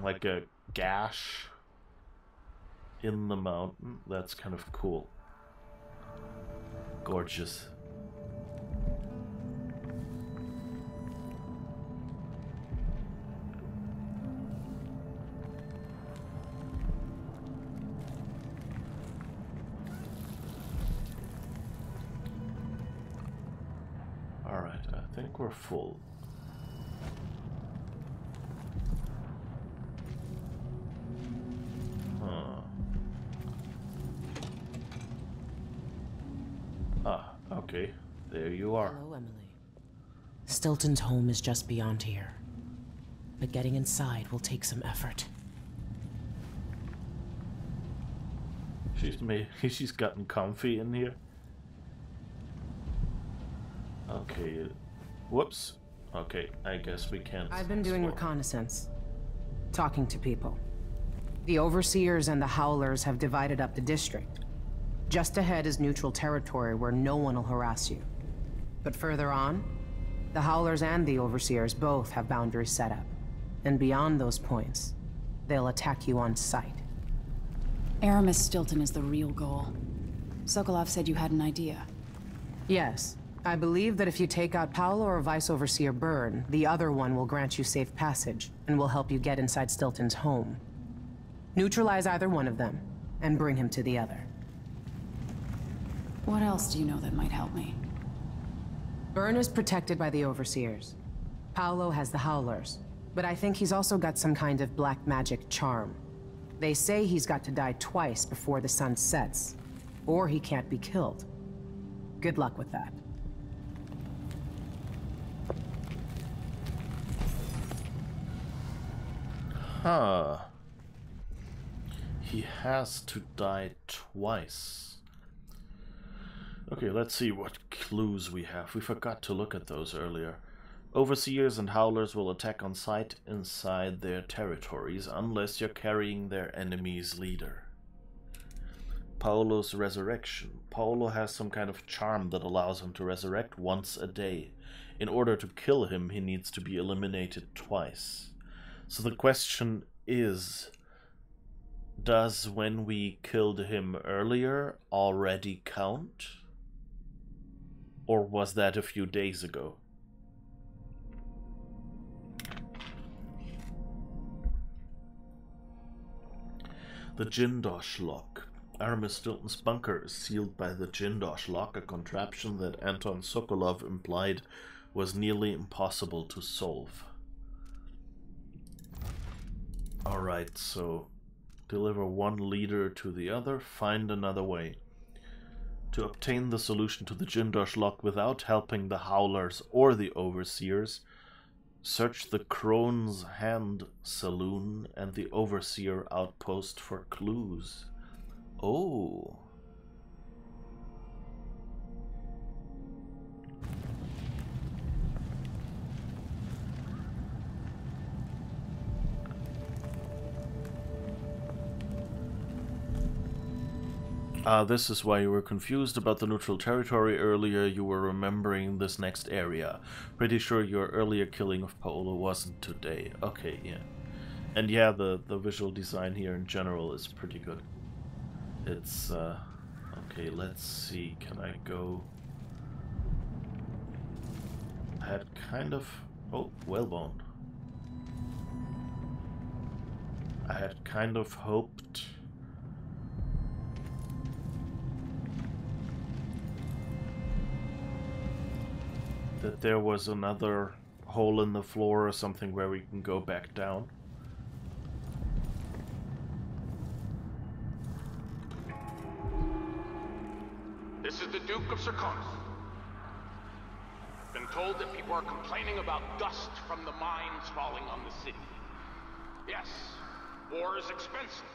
Like a gash in the mountain. That's kind of cool. Gorgeous. Alright, I think we're full. Ah, okay. There you are. Hello, Emily. Stilton's home is just beyond here. But getting inside will take some effort. She's gotten comfy in here. Okay. Whoops. Okay, I guess we can't. I've been doing reconnaissance. Talking to people. The Overseers and the Howlers have divided up the district. Just ahead is neutral territory where no one will harass you. But further on, the Howlers and the Overseers both have boundaries set up. And beyond those points, they'll attack you on sight. Aramis Stilton is the real goal. Sokolov said you had an idea. Yes. I believe that if you take out Paolo or Vice Overseer Byrne, the other one will grant you safe passage, and will help you get inside Stilton's home. Neutralize either one of them, and bring him to the other. What else do you know that might help me? Byrne is protected by the Overseers. Paolo has the Howlers, but I think he's also got some kind of black magic charm. They say he's got to die twice before the sun sets, or he can't be killed. Good luck with that. Huh. He has to die twice. Okay, let's see what clues we have. We forgot to look at those earlier. Overseers and Howlers will attack on sight inside their territories unless you're carrying their enemy's leader. Paolo's resurrection. Paolo has some kind of charm that allows him to resurrect once a day. In order to kill him, he needs to be eliminated twice. So the question is, does when we killed him earlier already count? Or was that a few days ago? The Jindosh lock. Aramis Stilton's bunker is sealed by the Jindosh lock, a contraption that Anton Sokolov implied was nearly impossible to solve. Alright, so deliver one leader to the other, find another way. To obtain the solution to the Jindosh lock without helping the Howlers or the Overseers, search the Crone's Hand Saloon and the Overseer outpost for clues. Oh. This is why you were confused about the neutral territory earlier. You were remembering this next area. Pretty sure your earlier killing of Paolo wasn't today. Okay, yeah. And yeah, the visual design here in general is pretty good. It's, okay, let's see, can I go... I had kind of... Oh, whalebone. I had kind of hoped... that there was another hole in the floor or something where we can go back down. This is the Duke of Circonus. Been told that people are complaining about dust from the mines falling on the city. Yes, war is expensive.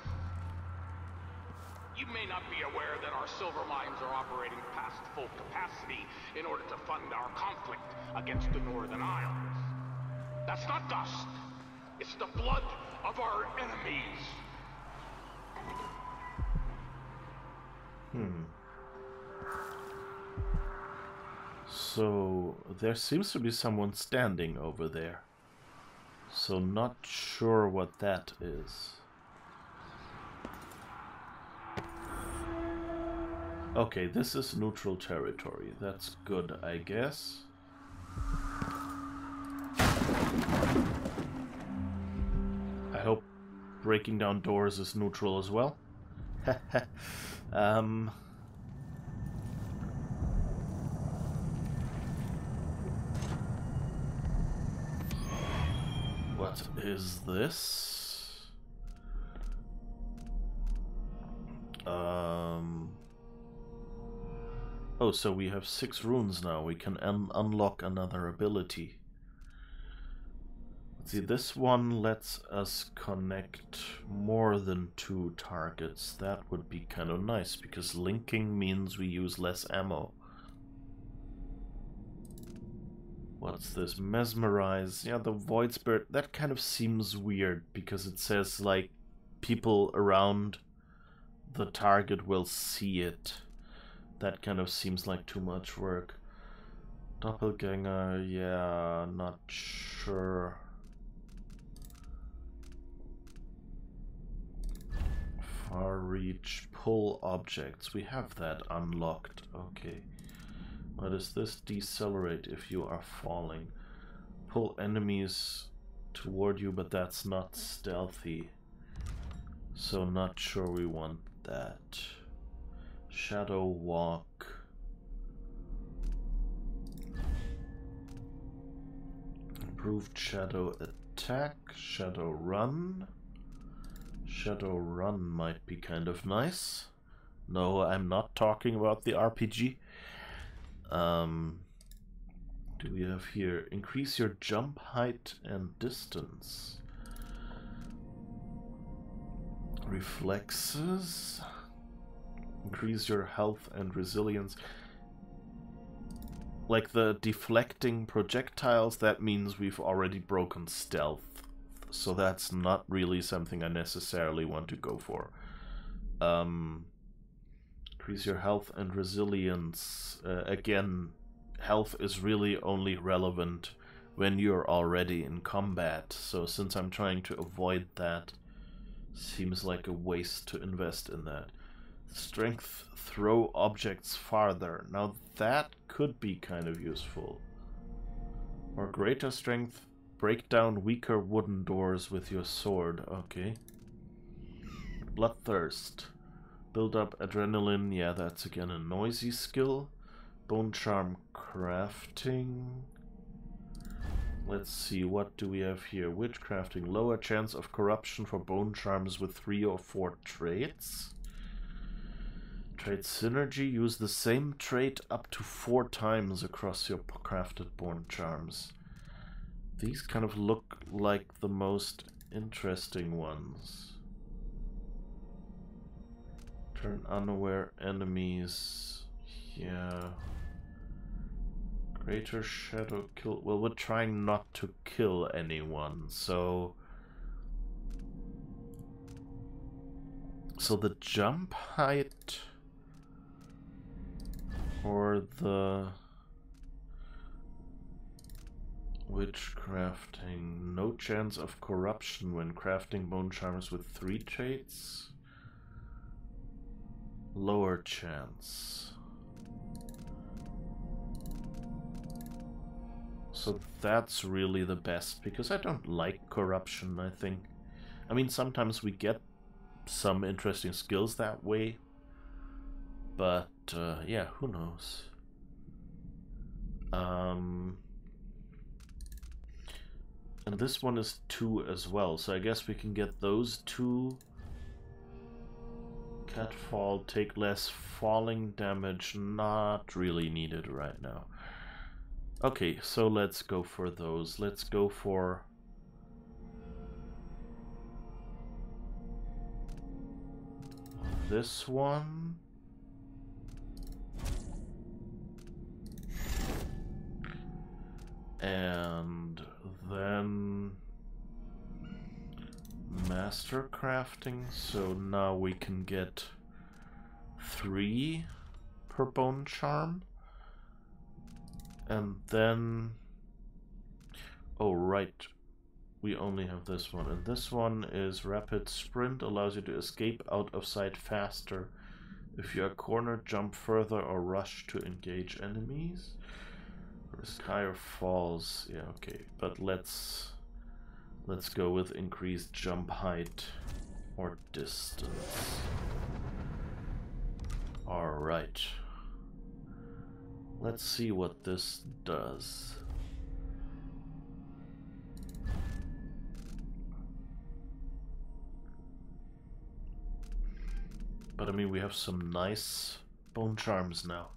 You may not be aware that our silver mines are operating past full capacity in order to fund our conflict against the Northern Isles. That's not dust. It's the blood of our enemies. So, there seems to be someone standing over there. So, not sure what that is. Okay, this is neutral territory. That's good, I guess. I hope breaking down doors is neutral as well. What is this? Oh, so we have 6 runes now. We can unlock another ability. Let's see, this one lets us connect more than 2 targets. That would be kind of nice, because linking means we use less ammo. What's this? Mesmerize. Yeah, the Void Spirit. That kind of seems weird, because it says, like, people around the target will see it. That kind of seems like too much work. Doppelganger, yeah, not sure. Far reach, pull objects. We have that unlocked. Okay. What is this? Decelerate if you are falling. Pull enemies toward you, but that's not stealthy. So not sure we want that. Shadow walk. Improved shadow attack. Shadow run. Shadow run might be kind of nice. No, I'm not talking about the RPG. Do we have here? Increase your jump height and distance. Reflexes. Increase your health and resilience. Like the deflecting projectiles, that means we've already broken stealth. So that's not really something I necessarily want to go for. Increase your health and resilience. Again, health is really only relevant when you're already in combat. So since I'm trying to avoid that, seems like a waste to invest in that. Strength, throw objects farther. Now that could be kind of useful. Or greater strength, break down weaker wooden doors with your sword. Okay. Bloodthirst. Build up adrenaline. Yeah, that's again a noisy skill. Bone charm crafting. Let's see, what do we have here? Witchcrafting. Lower chance of corruption for bone charms with 3 or 4 traits. Trait synergy. Use the same trait up to 4 times across your crafted bone charms. These kind of look like the most interesting ones. Turn unaware enemies. Yeah. Greater shadow kill. Well, we're trying not to kill anyone, so... So the jump height... Or the... Witchcrafting. No chance of corruption when crafting bone charms with 3 traits. Lower chance. So that's really the best, because I don't like corruption, I think. I mean, sometimes we get some interesting skills that way, but yeah, who knows. And this one is 2 as well, so I guess we can get those 2. Catfall, take less falling damage, not really needed right now. Okay, so let's go for those. Let's go for this one. And then master crafting, so now we can get 3 per bone charm. And then, oh right, we only have this one, and this one is rapid sprint, allows you to escape out of sight faster if you are cornered, jump further, or rush to engage enemies. Risk higher falls, yeah, okay, but let's go with increased jump height or distance. Alright. Let's see what this does. But I mean, we have some nice bone charms now.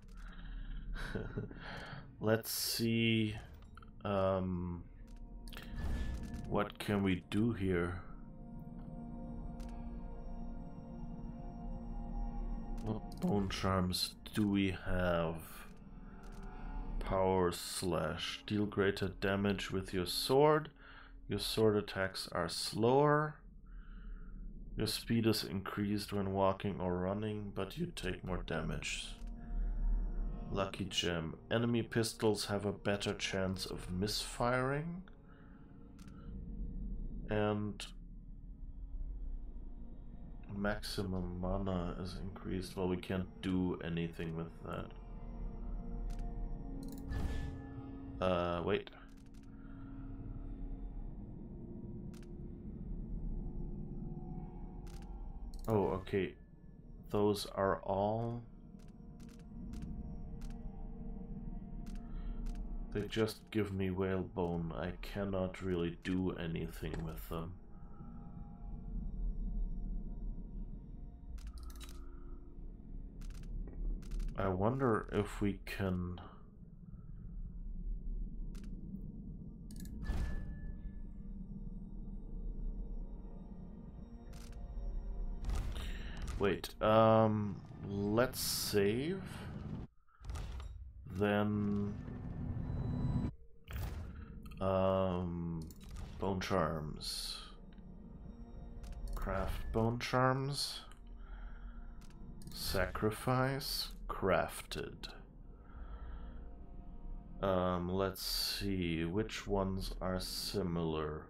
Let's see, what can we do here? What bone charms do we have? Power slash. Deal greater damage with your sword. Your sword attacks are slower. Your speed is increased when walking or running, but you take more damage. Lucky gem. Enemy pistols have a better chance of misfiring. And maximum mana is increased. Well, we can't do anything with that. Wait. Oh, okay. Those are all... They just give me whalebone. I cannot really do anything with them. I wonder if we can... Wait, let's save. Then... bone charms. Craft bone charms. Sacrifice. Crafted. Let's see, which ones are similar?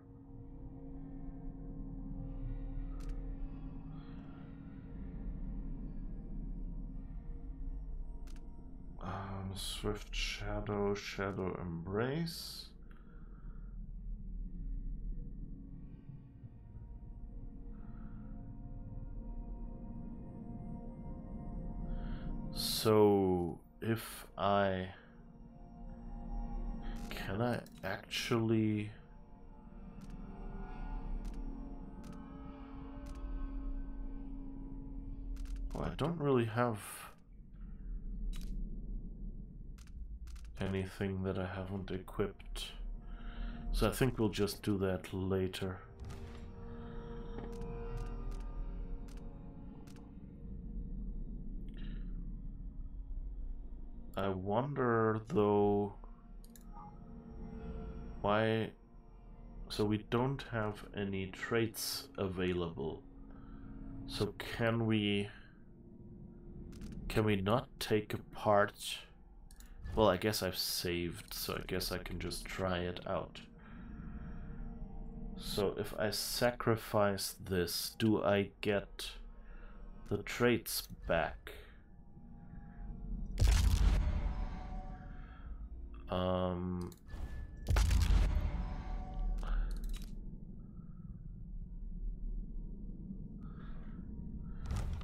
Swift Shadow, Shadow Embrace. So, if I... Can I actually... Oh, I don't really have anything that I haven't equipped. So I think we'll just do that later. I wonder though why, so we don't have any traits available. So can we not take apart Well, I guess I've saved, so I guess I can just try it out. So if I sacrifice this, do I get the traits back?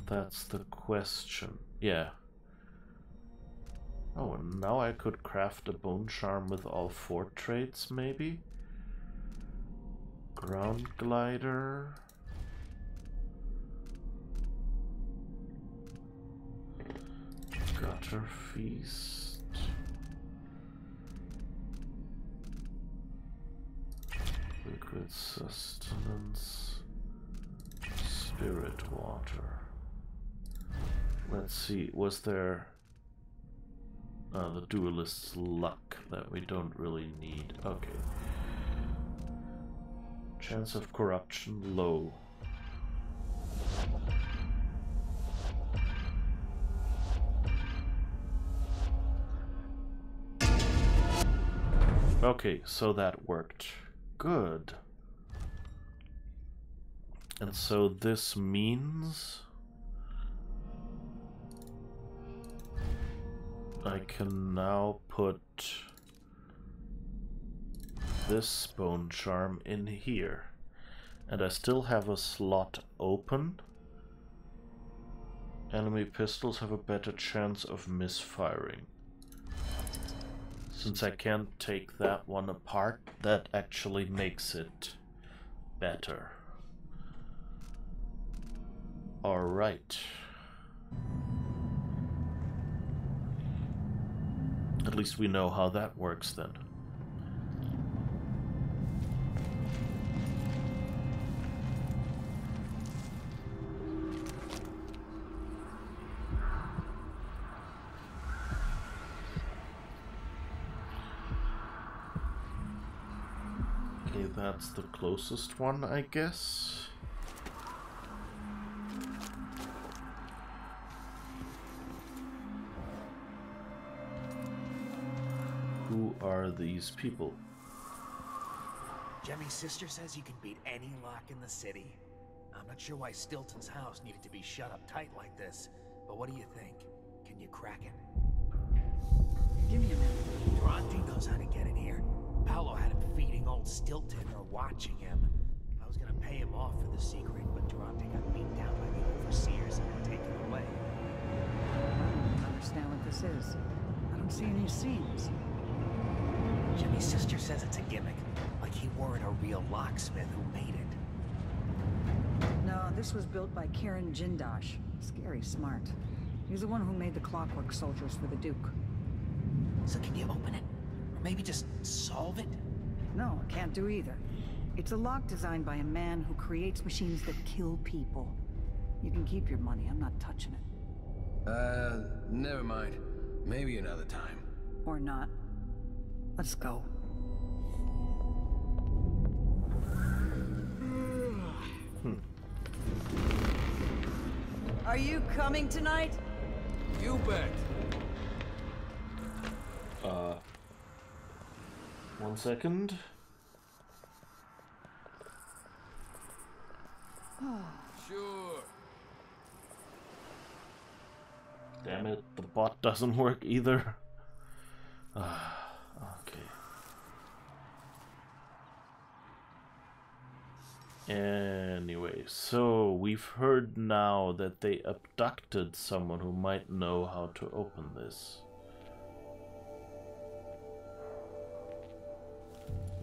That's the question. Yeah. Oh, and now I could craft a bone charm with all 4 traits, maybe? Ground glider. Gutter feast. Liquid sustenance. Spirit water. Let's see, was there the duelist's luck that we don't really need? Okay. Chance of corruption low. Okay, so that worked. Good. And so this means I can now put this bone charm in here. And I still have a slot open. Enemy pistols have a better chance of misfiring. Since I can't take that one apart, that actually makes it better. Alright. At least we know how that works then. Okay, that's the closest one, I guess. Who are these people? Jemmy's sister says you can beat any lock in the city. I'm not sure why Stilton's house needed to be shut up tight like this, but what do you think? Can you crack it? Give me a minute. Durante knows how to get in here. Paolo had him feeding old Stilton or watching him. I was gonna pay him off for the secret, but Durante got beat down by the overseers and got taken away. I don't understand what this is. I don't see any seams. Jimmy's sister says it's a gimmick, like he weren't a real locksmith who made it. No, this was built by Karen Jindosh. Scary smart. He's the one who made the clockwork soldiers for the Duke. So can you open it? Or maybe just solve it? No, can't do either. It's a lock designed by a man who creates machines that kill people. You can keep your money, I'm not touching it. Never mind. Maybe another time. Or not. Let's go. Are you coming tonight? You bet. 1 second. Sure. Damn it, the bot doesn't work either. Okay. Anyway, so we've heard now that they abducted someone who might know how to open this.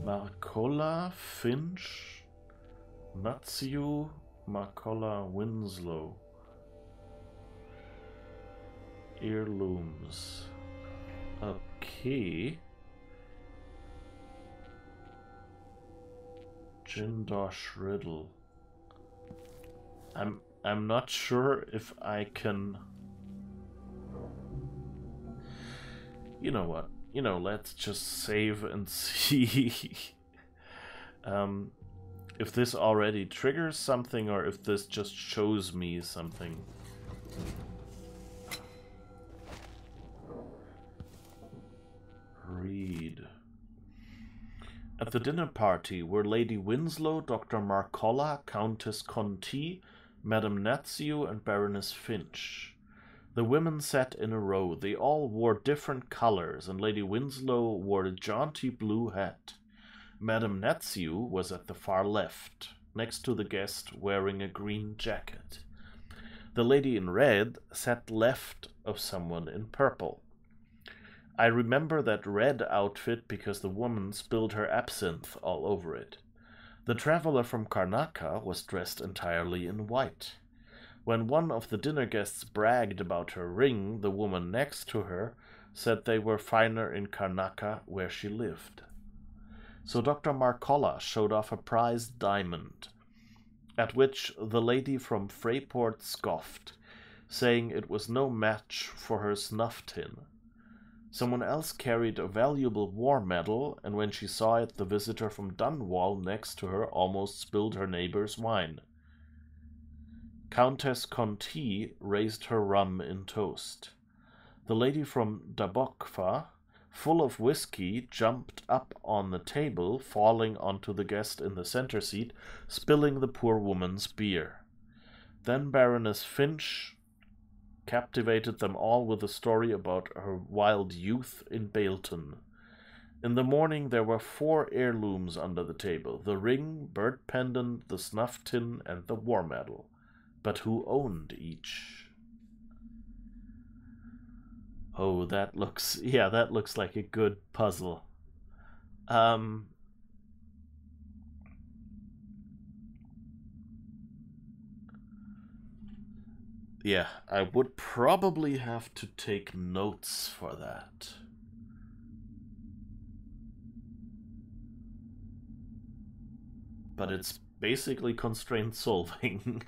Marcola Finch, Natsu Marcola Winslow. Heirlooms. Okay. Jindosh Riddle. I'm not sure if I can. You know what? You know, let's just save and see if this already triggers something or if this just shows me something. At the dinner party were Lady Winslow, Dr. Marcolla, Countess Conti, Madame Natsiu, and Baroness Finch. The women sat in a row. They all wore different colors, and Lady Winslow wore a jaunty blue hat. Madame Natsiu was at the far left, next to the guest, wearing a green jacket. The lady in red sat left of someone in purple. I remember that red outfit because the woman spilled her absinthe all over it. The traveler from Karnaca was dressed entirely in white. When one of the dinner guests bragged about her ring, the woman next to her said they were finer in Karnaca, where she lived. So Dr. Marcolla showed off a prized diamond, at which the lady from Freyport scoffed, saying it was no match for her snuff tin. Someone else carried a valuable war medal, and when she saw it, the visitor from Dunwall next to her almost spilled her neighbor's wine. Countess Conti raised her rum in toast. The lady from Dabokfa, full of whiskey, jumped up on the table, falling onto the guest in the center seat, spilling the poor woman's beer. Then Baroness Finch captivated them all with a story about her wild youth in Bailton. In the morning there were 4 heirlooms under the table: the ring, bird pendant, the snuff tin, and the war medal. But who owned each? Oh, that looks like a good puzzle. Yeah, I would probably have to take notes for that. But it's basically constraint solving.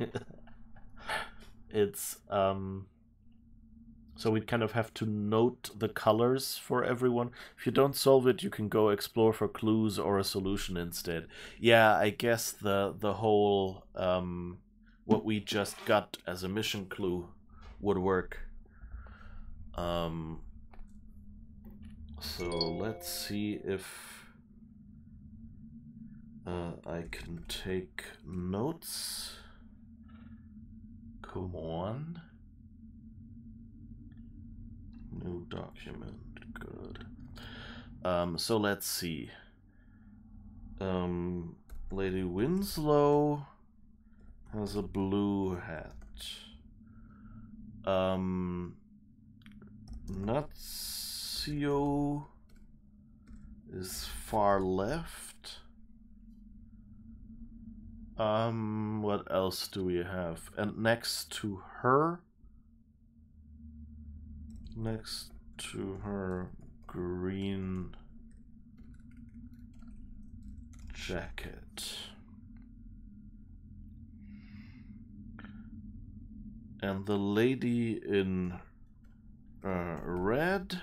It's, so we'd kind of have to note the colors for everyone. If you don't solve it, you can go explore for clues or a solution instead. Yeah, I guess the whole, what we just got as a mission clue would work. So let's see if I can take notes. Come on. New document. Good. So let's see. Lady Winslow has a blue hat. Natsio is far left. What else do we have? And next to her, green jacket. And the lady in red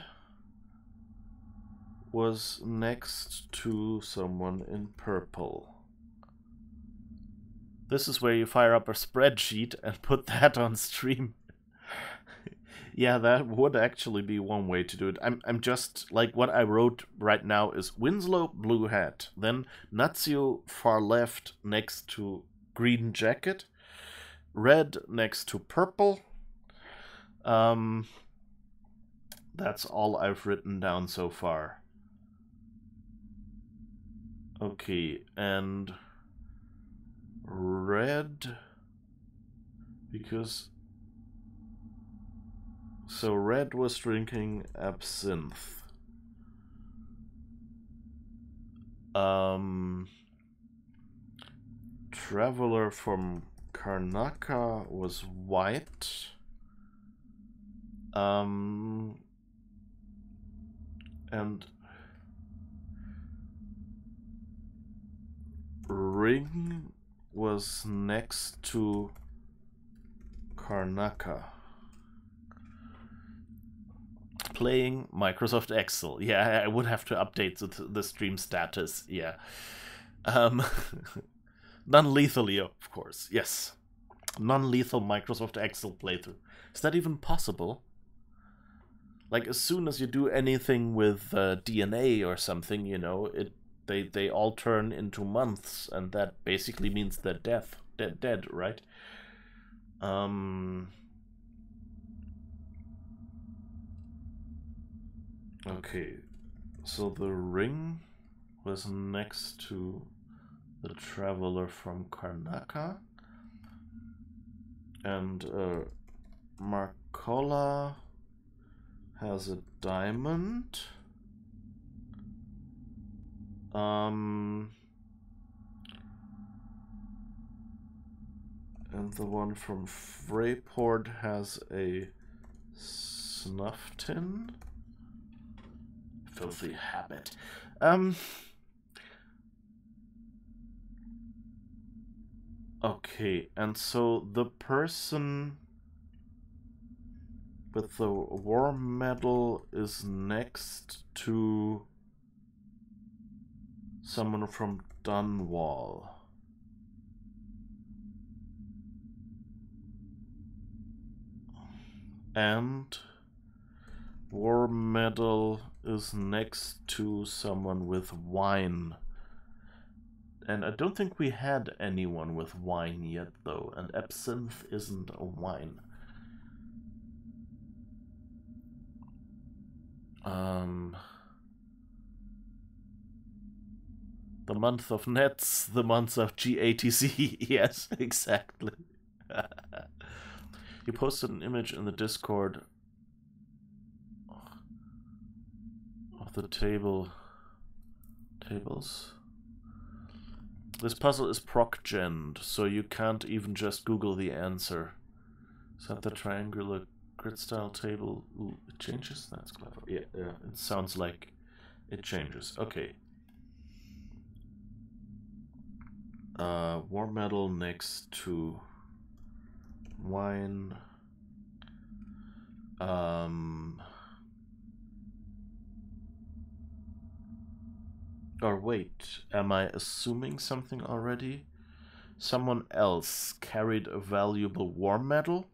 was next to someone in purple. This is where you fire up a spreadsheet and put that on stream. Yeah, that would actually be one way to do it. I'm just, like, what I wrote right now is Winslow, blue hat. Then Natsio, far left, next to green jacket. Red next to purple. That's all I've written down so far. Okay, and red, because so red was drinking absinthe. Traveler from Karnaca was white. And ring was next to Karnaca. Playing Microsoft Excel. Yeah, I would have to update the stream status. Yeah. Non-lethally, of course. Yes. Non-lethal Microsoft Excel playthrough. Is that even possible? Like, as soon as you do anything with DNA or something, you know, they all turn into months, and that basically means they're dead, right? Okay, so the ring was next to the traveler from Karnaca, and Marcola has a diamond. And the one from Freyport has a snuff tin. Filthy habit. Okay, and so the person with the war medal is next to someone from Dunwall. And war medal is next to someone with wine. And I don't think we had anyone with wine yet, though, and absinthe isn't a wine. The month of nets, the month of GATC. Yes, exactly. You posted an image in the Discord of the tables. This puzzle is proc-genned, so you can't even just Google the answer. Is that the triangular grid-style table? Ooh, it changes? That's clever. Yeah, it sounds like it changes. Okay. War medal next to wine. Or wait, am I assuming something already? Someone else carried a valuable war medal?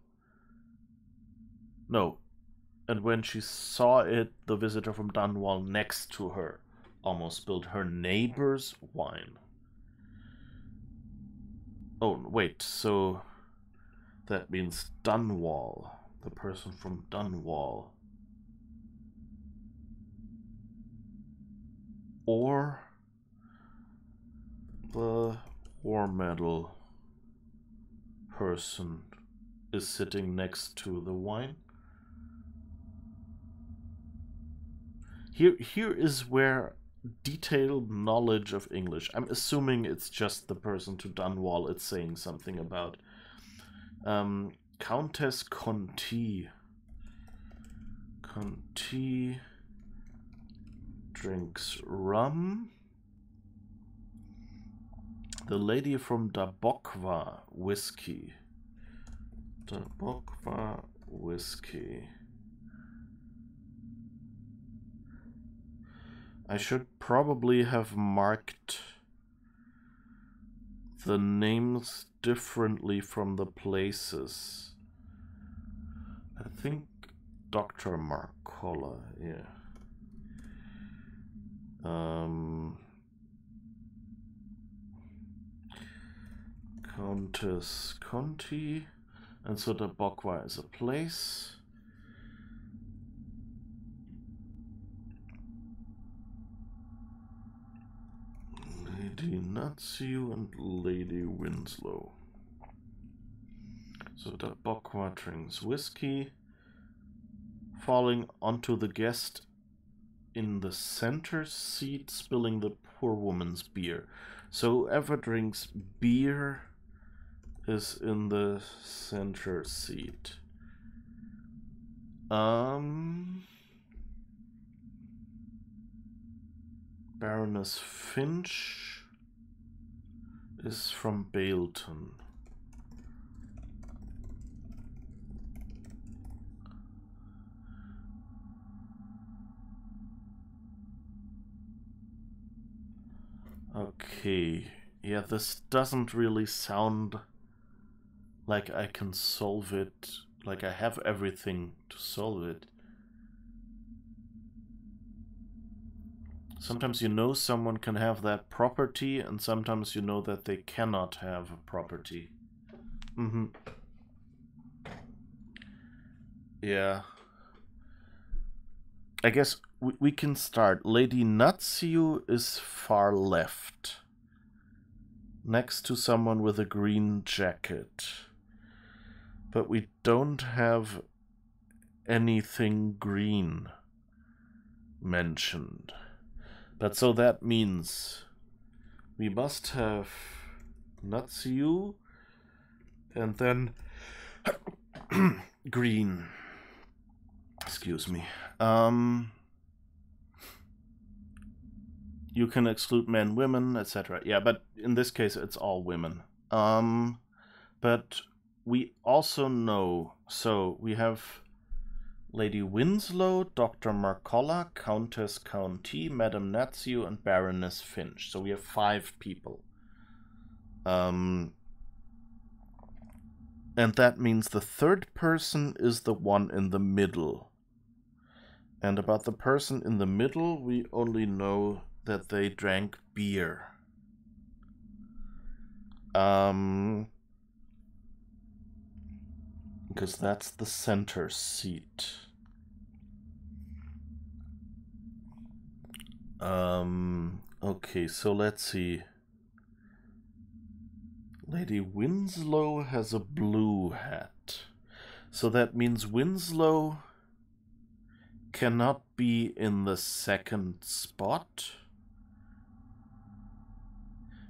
No. And when she saw it, the visitor from Dunwall next to her almost spilled her neighbor's wine. Oh, wait, so that means Dunwall, the person from Dunwall. Or the war medal person is sitting next to the wine. Here is where detailed knowledge of English. I'm assuming it's just the person to Dunwall it's saying something about. Countess Conti. Conti drinks rum. The lady from Dabokva whiskey. Dabokva whiskey. I should probably have marked the names differently from the places. I think Dr. Marcola, yeah. Countess Conti, and so the Bokwa is a place. Lady Natsu and Lady Winslow. So the Bokwa drinks whiskey, falling onto the guest in the center seat, spilling the poor woman's beer. So whoever drinks beer is in the center seat. Baroness Finch is from Bailton. Okay, yeah, this doesn't really sound like I can solve it, like I have everything to solve it. Sometimes you know someone can have that property, and sometimes you know that they cannot have a property. Mm-hmm. Yeah. I guess we can start. Lady Natsu is far left. Next to someone with a green jacket. But we don't have anything green mentioned. But so that means we must have Natsu and then green. Excuse me. You can exclude men, women, etc. Yeah, but in this case it's all women. But we also know, so we have Lady Winslow, Dr. Marcolla, Countess County, Madame Natsu, and Baroness Finch. So we have 5 people. And that means the third person is the one in the middle. And about the person in the middle, we only know that they drank beer. Because that's the center seat. Okay, so let's see. Lady Winslow has a blue hat. So that means Winslow cannot be in the second spot.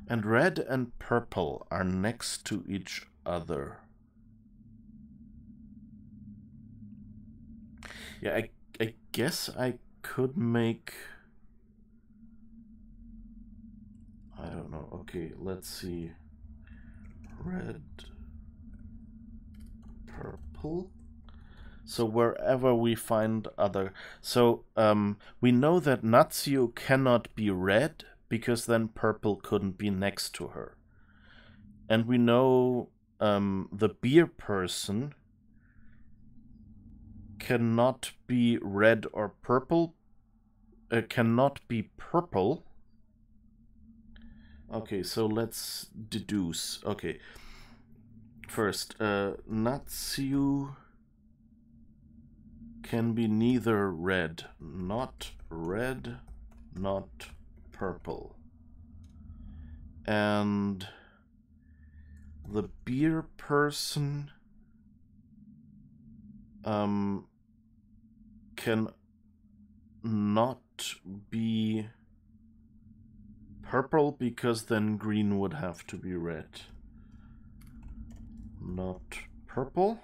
And red and purple are next to each other. Yeah, I guess I could make... I don't know. Okay, let's see. Red, purple. So wherever we find other... So we know that Natsu cannot be red, because then purple couldn't be next to her. And we know the beer person cannot be red or purple. Cannot be purple. Okay, so let's deduce. Okay. First, Natsu can be neither red, not purple. And the beer person can not be purple, because then green would have to be red. Not purple.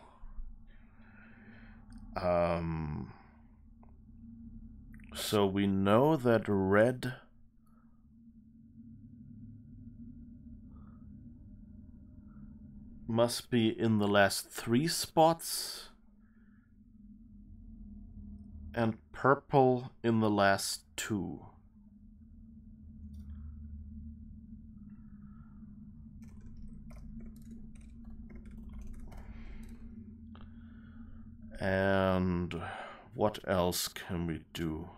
So we know that red must be in the last 3 spots, and purple in the last 2. And what else can we do?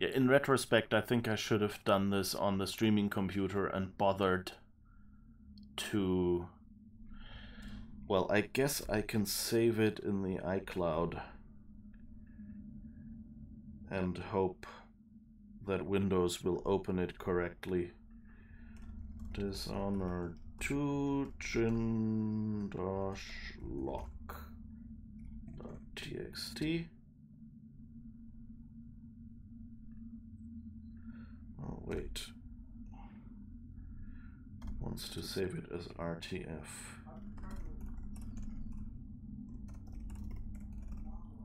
Yeah, in retrospect, I think I should have done this on the streaming computer and bothered to... Well, I guess I can save it in the iCloud and hope that Windows will open it correctly. Dishonored 2 gin-lock.txt. Oh, wait. Wants to save it as RTF.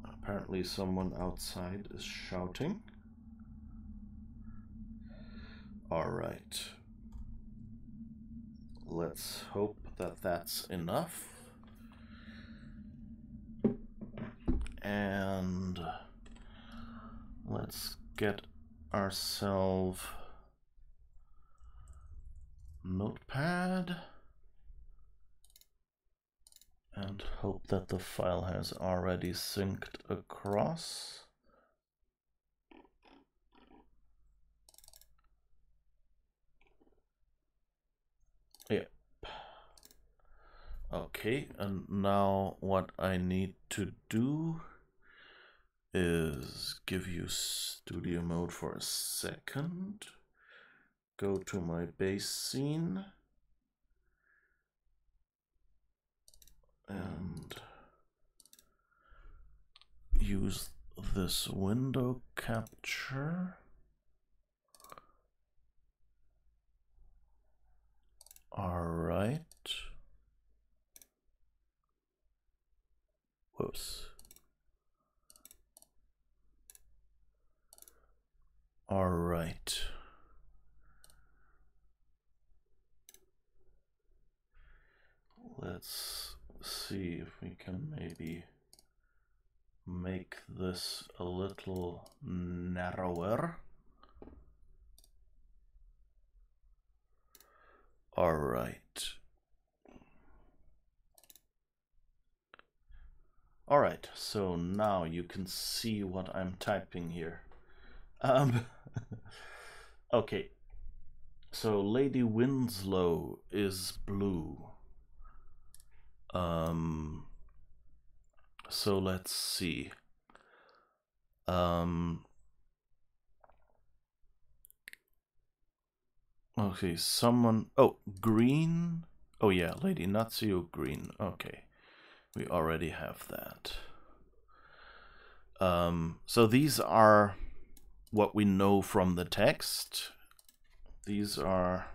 Apparently someone outside is shouting. Alright. Let's hope that that's enough. And let's get ourselves notepad and hope that the file has already synced across. Yep. Okay, and now what I need to do is give you studio mode for a second. Go to my base scene. And use this window capture. All right. Whoops. All right. Let's see if we can maybe make this a little narrower. All right. All right, so now you can see what I'm typing here. Okay. So Lady Winslow is blue. So let's see. Okay, someone. Oh, green. Oh yeah, Lady Natsuo green. Okay, we already have that. So these are what we know from the text. These are.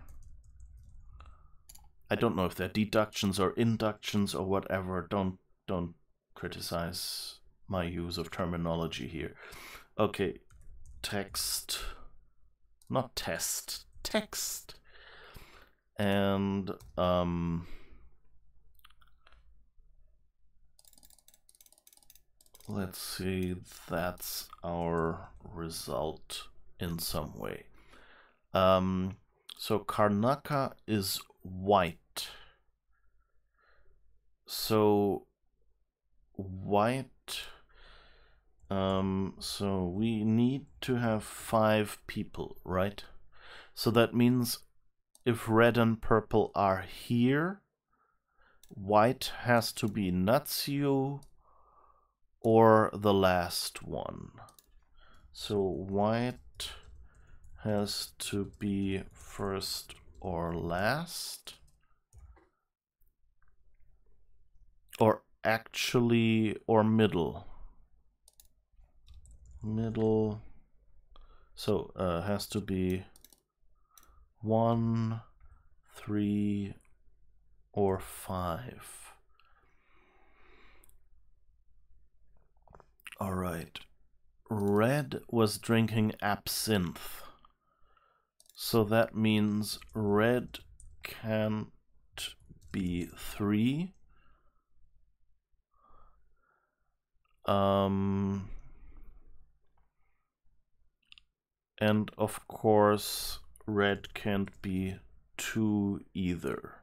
I don't know if they're deductions or inductions or whatever. Don't criticize my use of terminology here. Okay, text, not test, text. And let's see, that's our result in some way. So Karnaka is white. So white. So we need to have 5 people, right? So that means if red and purple are here, white has to be Natsuo or the last one. So white has to be first or last. Or actually, or middle. Middle. So has to be 1, 3, or 5. All right. Red was drinking absinthe. So that means red can't be 3. And of course, red can't be 2 either.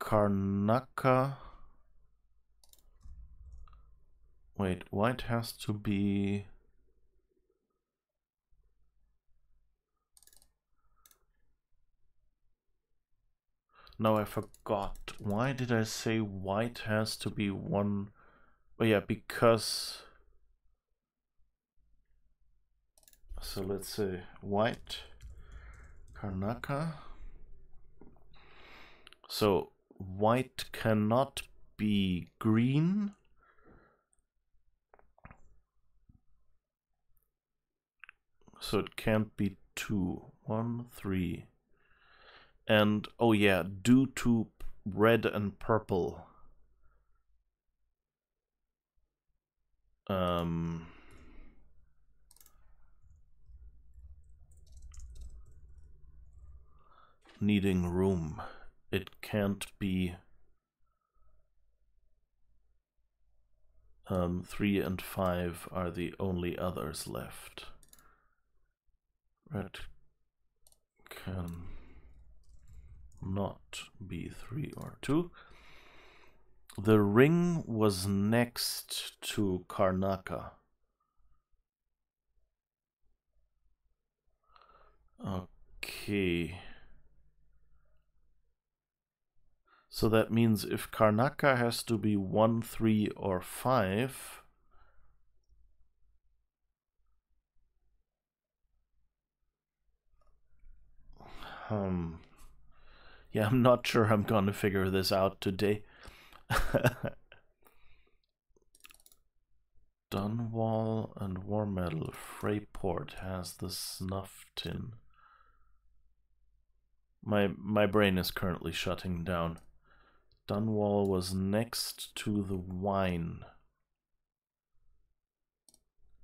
Karnaka. Wait, white has to be... No, I forgot. Why did I say white has to be 1? Oh yeah, because... So let's say white, Karnaka. So white cannot be green. So it can't be 2. 1, 3. And, oh yeah, due to red and purple. Needing room. It can't be 3 and 5 are the only others left. Red can not be 3 or 2. The ring was next to Karnaca. Okay. So that means if Karnaca has to be 1, 3, or 5, yeah, I'm not sure I'm gonna figure this out today. Dunwall and War Metal. Freyport has the snuff tin. My brain is currently shutting down. Dunwall was next to the wine.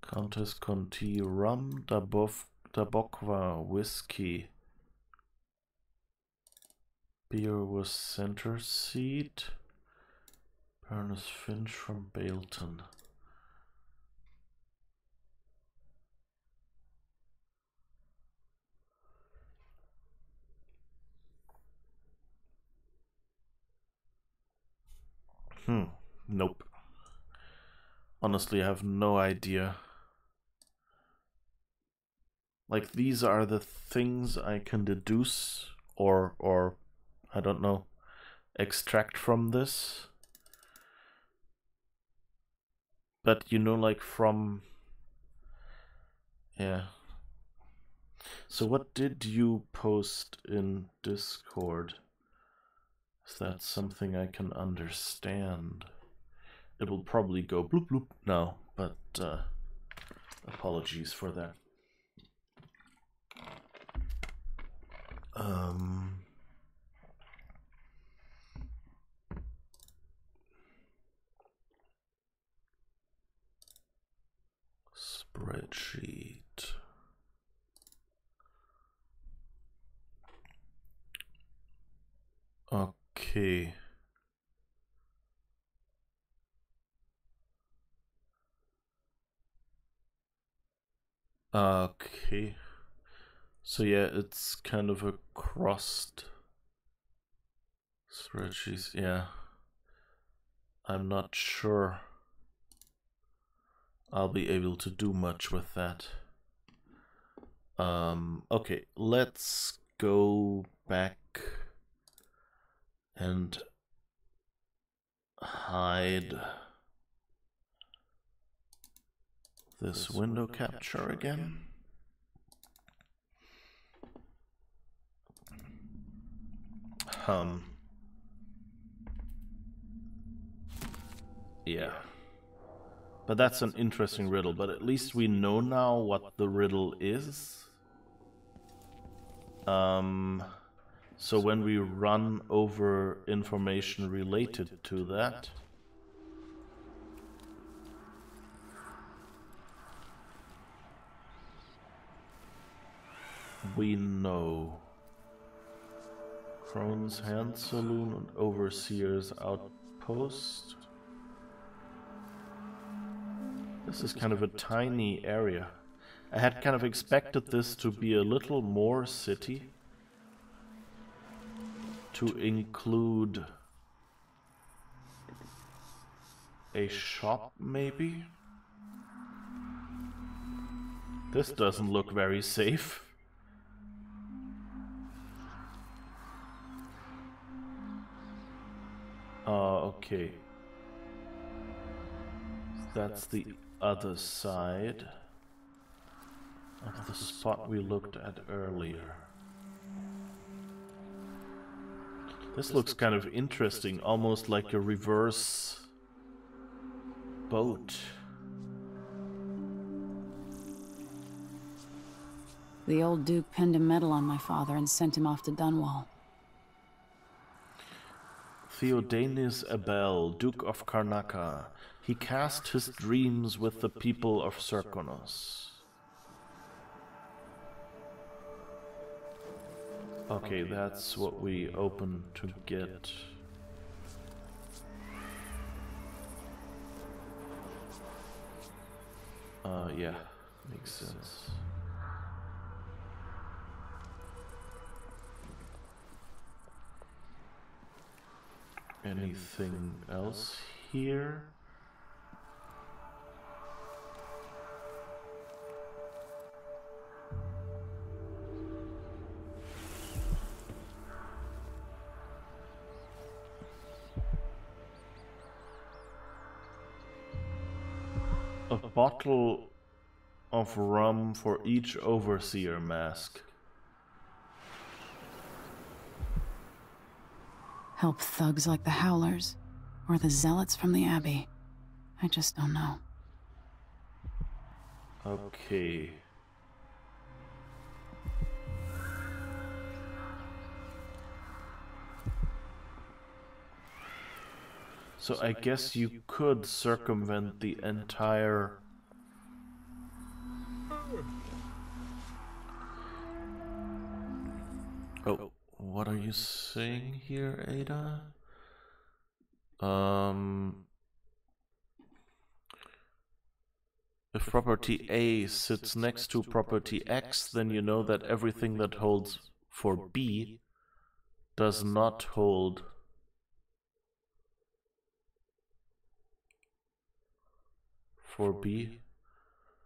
Countess Conti rum, Dabokwa whiskey. Beer was Center Seat. Baroness Finch from Bailton. Nope. Honestly, I have no idea. Like, these are the things I can deduce or I don't know, extract from this. But you know, like from... Yeah. So what did you post in Discord? Is that something I can understand? It will probably go bloop bloop now, but apologies for that. Spreadsheet. Okay. Okay. So yeah, it's kind of a crossed spreadsheet. Yeah. I'm not sure I'll be able to do much with that. Okay, let's go back and hide this window capture again. Yeah. But that's an interesting riddle, but at least we know now what the riddle is. So when we run over information related to that, we know. Crone's Hand Saloon and Overseer's Outpost. This is kind of a tiny area. I had kind of expected this to be a little more city. To include a shop, maybe? This doesn't look very safe. Okay. That's the other side of the spot we looked at earlier. This looks kind of interesting, almost like a reverse boat. The old Duke pinned a medal on my father and sent him off to Dunwall. Theodanis Abel, Duke of Karnaca. He cast his dreams with the people of Serkonos. Okay, that's what we open to get. Yeah, makes sense. anything else here? A bottle of rum for each overseer mask. Help thugs like the Howlers, or the Zealots from the Abbey. I just don't know. Okay. So I guess you could circumvent the entire... Oh, what are you saying here, Ada? If property A sits next to property X, then you know that everything that holds for B does not hold for B,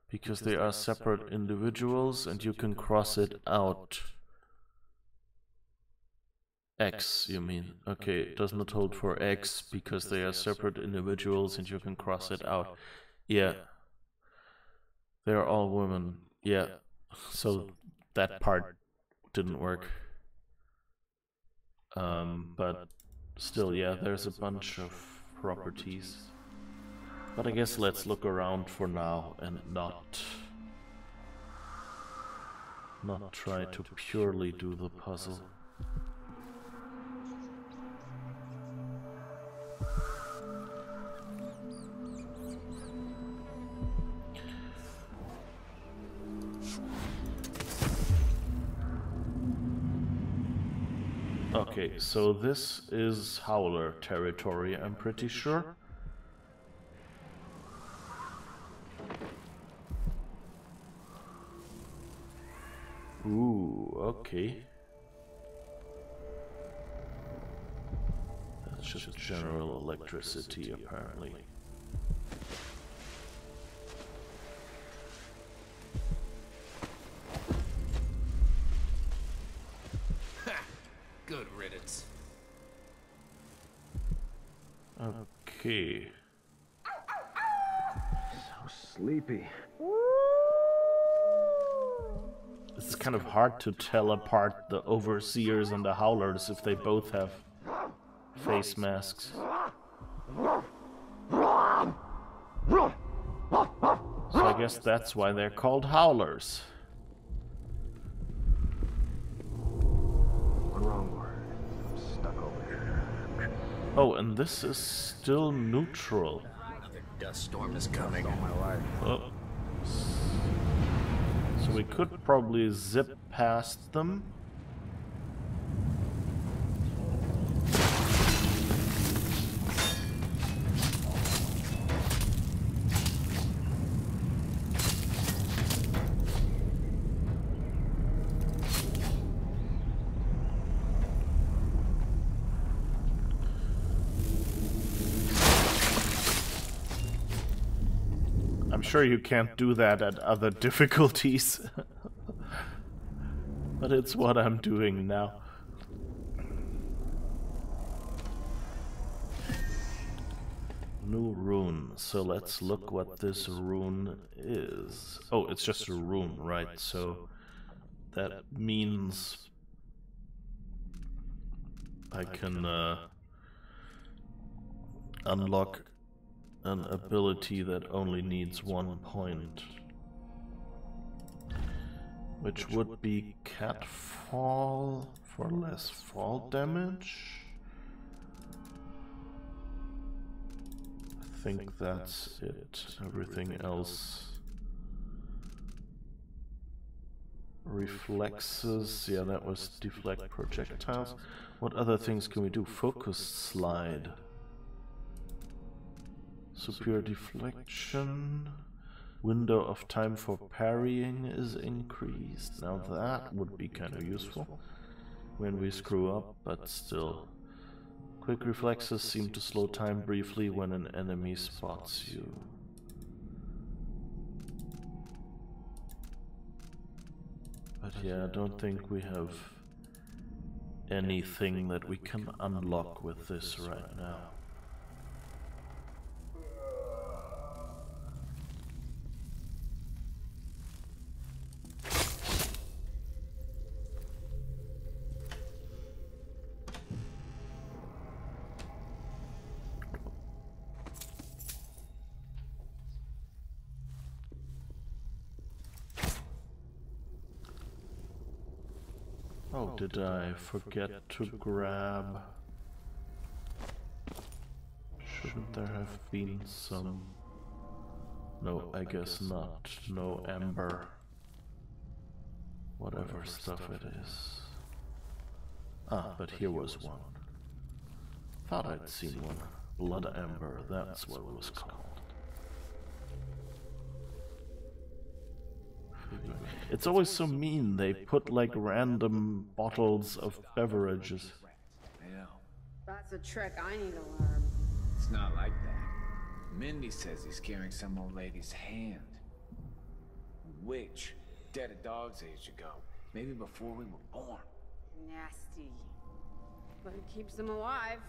because they are separate individuals and you can cross it out. X, you mean? Okay, it does not hold for X because they are separate individuals and you can cross it out. Yeah. They are all women. Yeah. So that part didn't work. But still, yeah, there's a bunch of properties. But I guess let's look around for now and not try to purely do the puzzle. Okay, so this is Howler territory, I'm pretty sure. Ooh, okay. That's just general electricity, apparently. Good riddance. Okay. So sleepy. It's kind of hard to tell apart the overseers and the howlers if they both have face masks. So I guess that's why they're called howlers. Wrong word. I'm stuck over here. Oh, and this is still neutral. Another dust storm is coming. All my life. Oh. So we could probably zip past them. I'm sure you can't do that at other difficulties. But it's what I'm doing now. New rune. So let's look what this rune is. Oh, it's just a rune, right? So that means I can unlock an ability that only needs 1 point, which would be Catfall for less fall damage. I think that's it. Everything else. Reflexes, yeah, that was deflect projectiles. What other things can we do? Focus slide. Superior deflection. Window of time for parrying is increased. Now that would be kind of useful when we screw up, but still. Quick reflexes seem to slow time briefly when an enemy spots you. But yeah, I don't think we have anything that we can unlock with this right now. Oh, did I forget to grab? Shouldn't there have been some? No, I guess not. No ember. Whatever stuff it is. Ah, but here was one. Thought I'd seen one. Blood ember, that's what it was called. It's always so mean, they put like random bottles of beverages. I know. That's a trick I need to learn. It's not like that. Mindy says he's carrying some old lady's hand. Witch. Dead a dog's age ago. Maybe before we were born. Nasty. But it keeps them alive.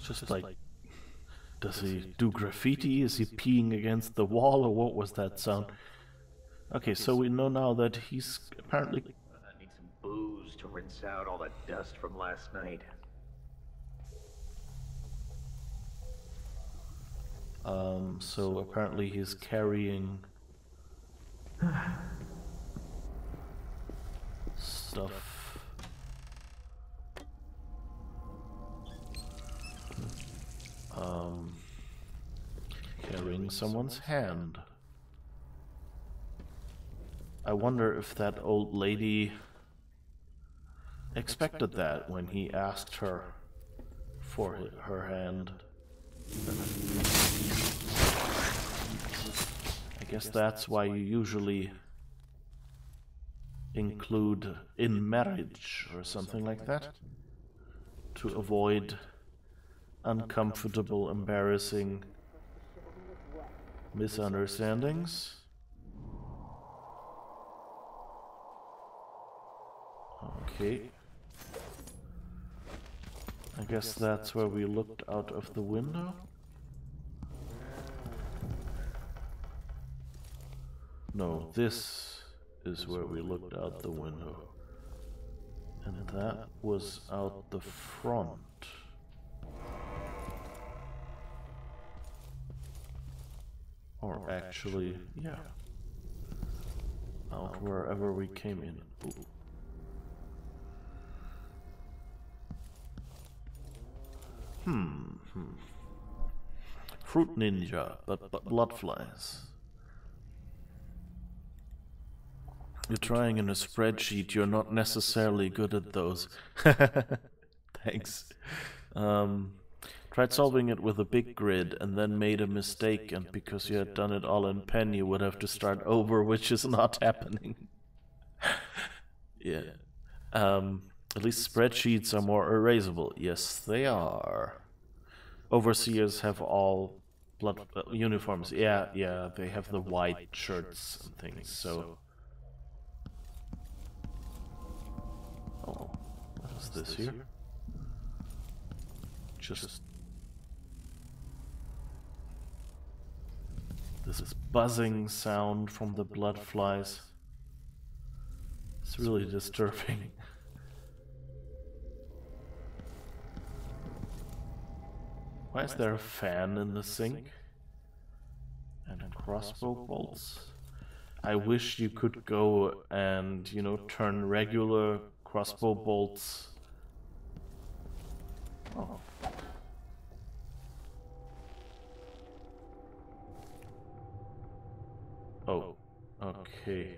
Just like, does he do graffiti? Is he peeing against the wall, or what was that sound? Okay, so we know now that he's apparently... I need some booze to rinse out all that dust from last night. So apparently he's carrying... stuff... carrying someone's hand. I wonder if that old lady expected that when he asked her for her hand. I guess that's why you usually include in marriage or something like that, to avoid uncomfortable, embarrassing misunderstandings. Okay. I guess that's where we looked out of the window. No, this is where we looked out the window. And that was out the front. Or actually, yeah. Out wherever we came in. Ooh. Fruit ninja, but blood flies. You're trying in a spreadsheet, you're not necessarily good at those. Thanks. Tried solving it with a big grid and then made a mistake, and because you had done it all in pen you would have to start over, which is not happening. Yeah. At least spreadsheets are more erasable. Yes, they are. Overseers have all blood uniforms. Yeah, they have the white shirts and things, so... Oh, what is this here? Just... this buzzing sound from the blood flies. It's really disturbing. Why is there a fan in the sink? And crossbow bolts? I wish you could go and, you know, turn regular crossbow bolts. Oh. Oh, okay.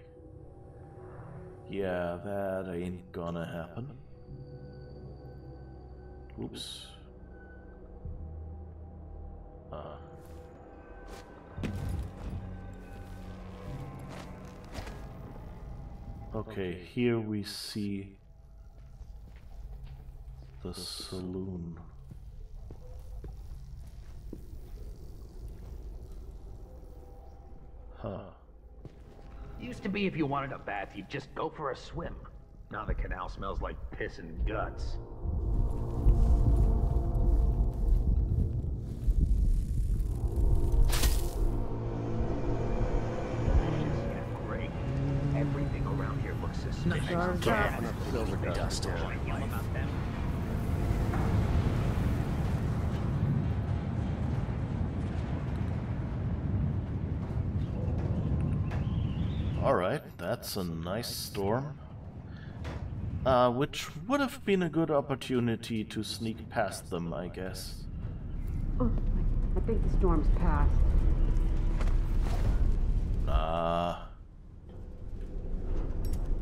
Yeah, that ain't gonna happen. Oops. Okay, here we see the saloon. Huh. Used to be if you wanted a bath, you'd just go for a swim. Now the canal smells like piss and guts. Yeah, great. Everything around here looks suspicious. Silver dust. Alright, that's a nice storm. Which would have been a good opportunity to sneak past them, I guess. Oh, I think the storm's passed.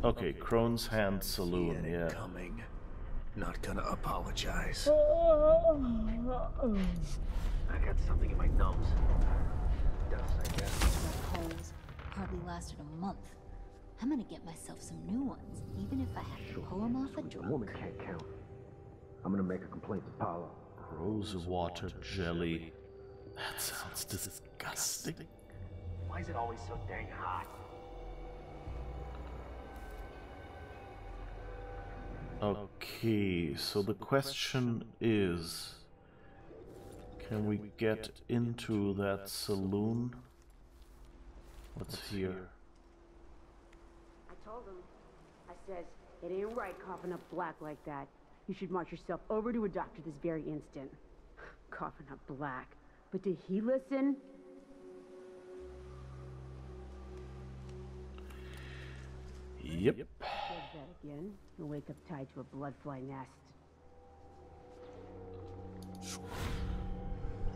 Okay, Crone's Hand Saloon, yeah. Coming. Not gonna apologize. I got something in my nose. Dust, I guess. That holes hardly lasted a month. I'm gonna get myself some new ones, even if I have to pull them off a A woman can't count. I'm gonna make a complaint to Paulo. Rosewater jelly. That sounds disgusting. Why is it always so dang hot? Okay, so the question is, can we get into that saloon? What's here? I told him. I says, it ain't right coughing up black like that. You should march yourself over to a doctor this very instant. Coughing up black. But did he listen? Yep. Says that again. You'll wake up tied to a bloodfly nest.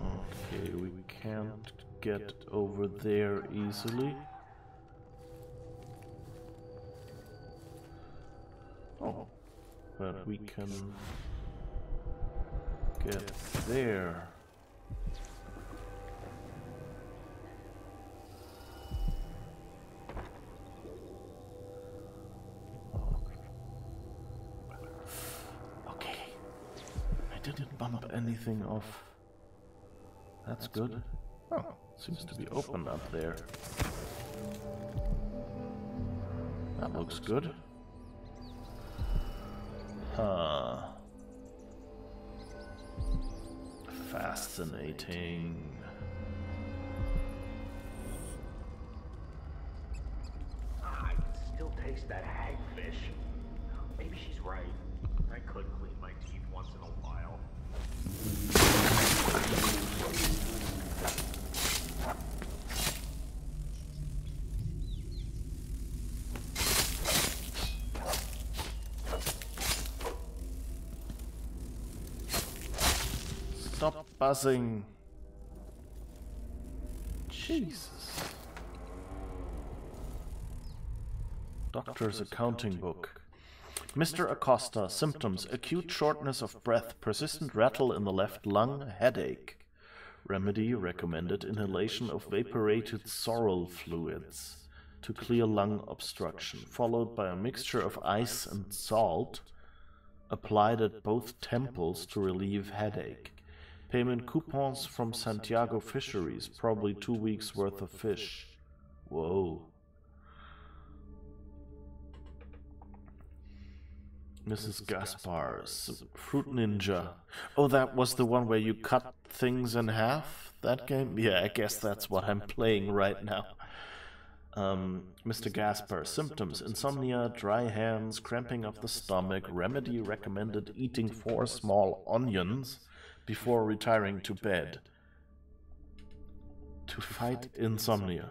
Okay, we can't get over there easily. Oh, but we can get there. Okay, I didn't bump anything off. That's good. Oh, seems to be open up there. That looks good. Huh. Fascinating. I can still taste that hagfish. Maybe she's right. I could clean my teeth once in a while. Stop buzzing. Jesus. Doctor's accounting book. Mr. Acosta, symptoms: acute shortness of breath, persistent rattle in the left lung, headache. Remedy: recommended inhalation of vaporated sorrel fluids to clear lung obstruction, followed by a mixture of ice and salt applied at both temples to relieve headache. Payment coupons from Santiago Fisheries, probably 2 weeks worth of fish. Whoa. Mrs. Gaspar's Fruit Ninja. Oh, that was the one where you cut things in half? That game? Yeah, I guess that's what I'm playing right now. Mr. Gaspar, symptoms: insomnia, dry hands, cramping of the stomach. Remedy: recommended eating 4 small onions before retiring to bed to fight insomnia.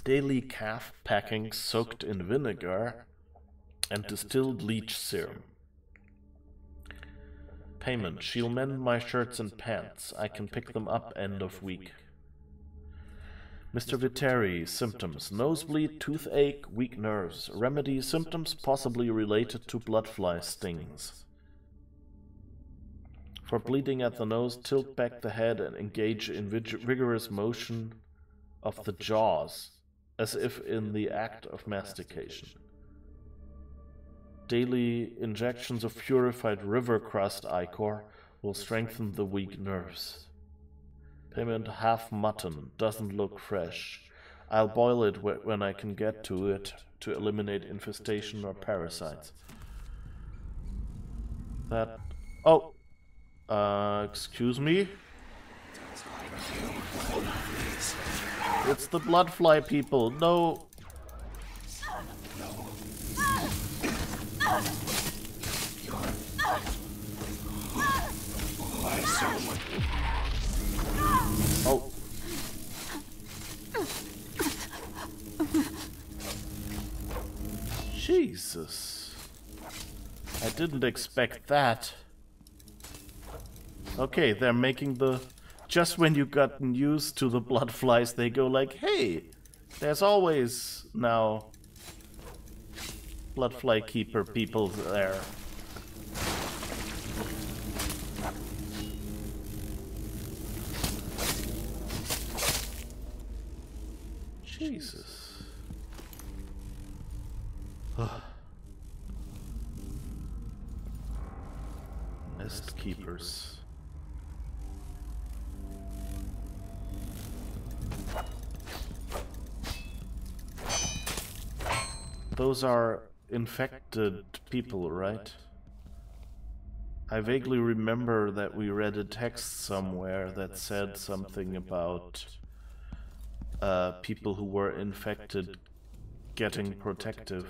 Daily calf packing soaked in vinegar and distilled leech serum. Payment: she'll mend my shirts and pants. I can pick them up end of week. Mr. Viteri, symptoms: nosebleed, toothache, weak nerves. Remedy: symptoms possibly related to bloodfly stings. For bleeding at the nose, tilt back the head and engage in vigorous motion of the jaws as if in the act of mastication. Daily injections of purified river crust ichor will strengthen the weak nerves. Payment half mutton, doesn't look fresh. I'll boil it when I can get to it to eliminate infestation or parasites. That... Oh! Excuse me? It's the bloodfly people, no! Oh. Jesus. I didn't expect that. Okay, they're making the... Just when you gotten used to the bloodflies, they go like, hey, there's always now bloodfly keeper people there. Jesus. Nest keepers. Those are infected people, right? I vaguely remember that we read a text somewhere that said something about people who were infected getting protective.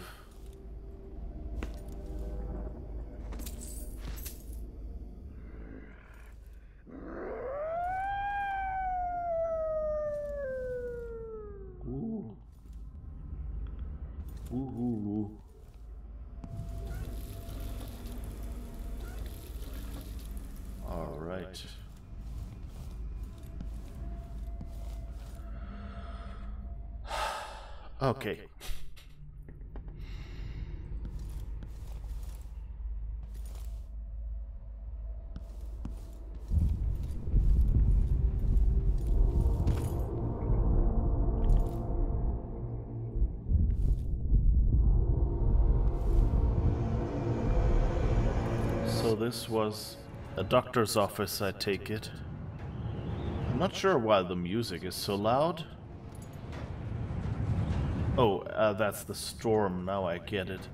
Ooh. Ooh. All right. Okay. So this was a doctor's office, I take it. I'm not sure why the music is so loud. Oh, that's the storm, now I get it.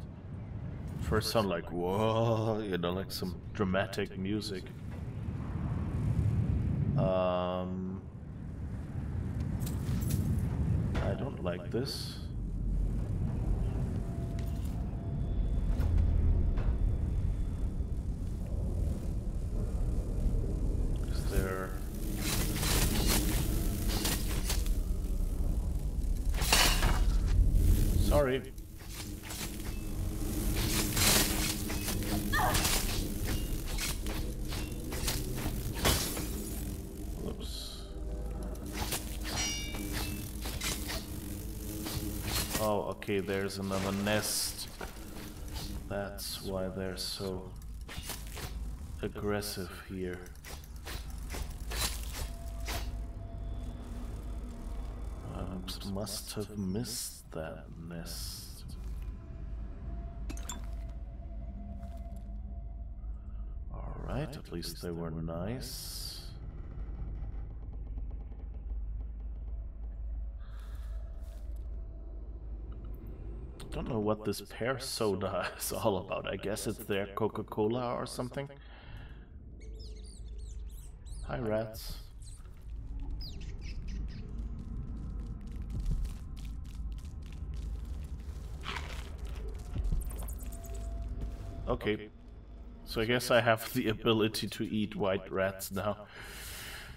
First sound like, whoa, you know, like some dramatic music. I don't like this. Is there... Sorry. Whoops. Oh, okay, there's another nest. That's why they're so aggressive here. Must have missed that nest. Alright, at least they were nice. Don't know what this pear soda is all about. I guess it's their Coca-Cola or something. Hi, rats. Okay, so I guess I have the ability to eat white rats now.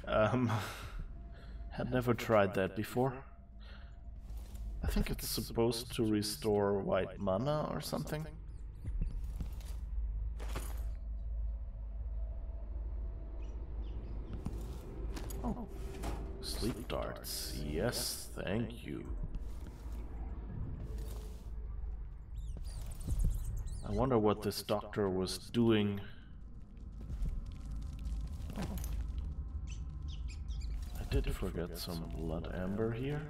Had never tried that before. I think it's supposed to restore white mana or something. Oh, sleep darts. Yes, thank you. I wonder what this doctor was doing. I did forget some blood amber here.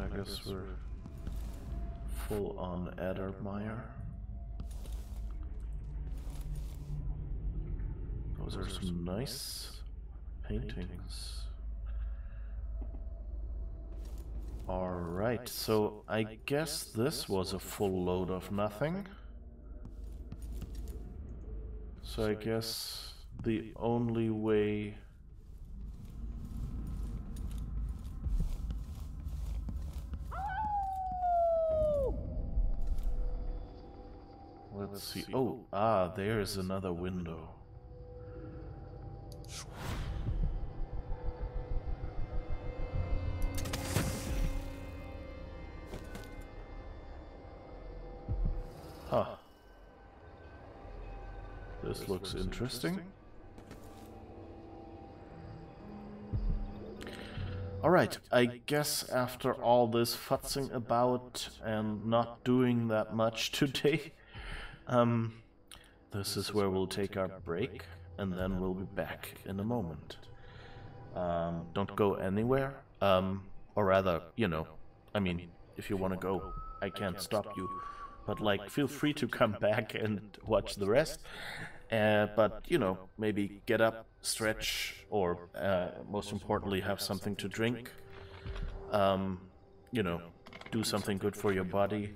I guess we're full on Addermeyer. Those are some nice paintings. Alright, so I guess this was a full load of nothing. So I guess the only way... Let's see. Oh, there's another window. Huh. This looks interesting. Alright, I guess after all this futzing about and not doing that much today, this is where we'll take our break, and then we'll be back in a moment. Don't go anywhere, or rather, you know, I mean, if you want to go, I can't stop you, but like, feel free to come back and watch the rest. But, you know, maybe get up, stretch, or most importantly, have something to drink. You know, do something good for your body.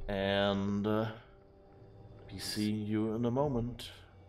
And be seeing you in a moment.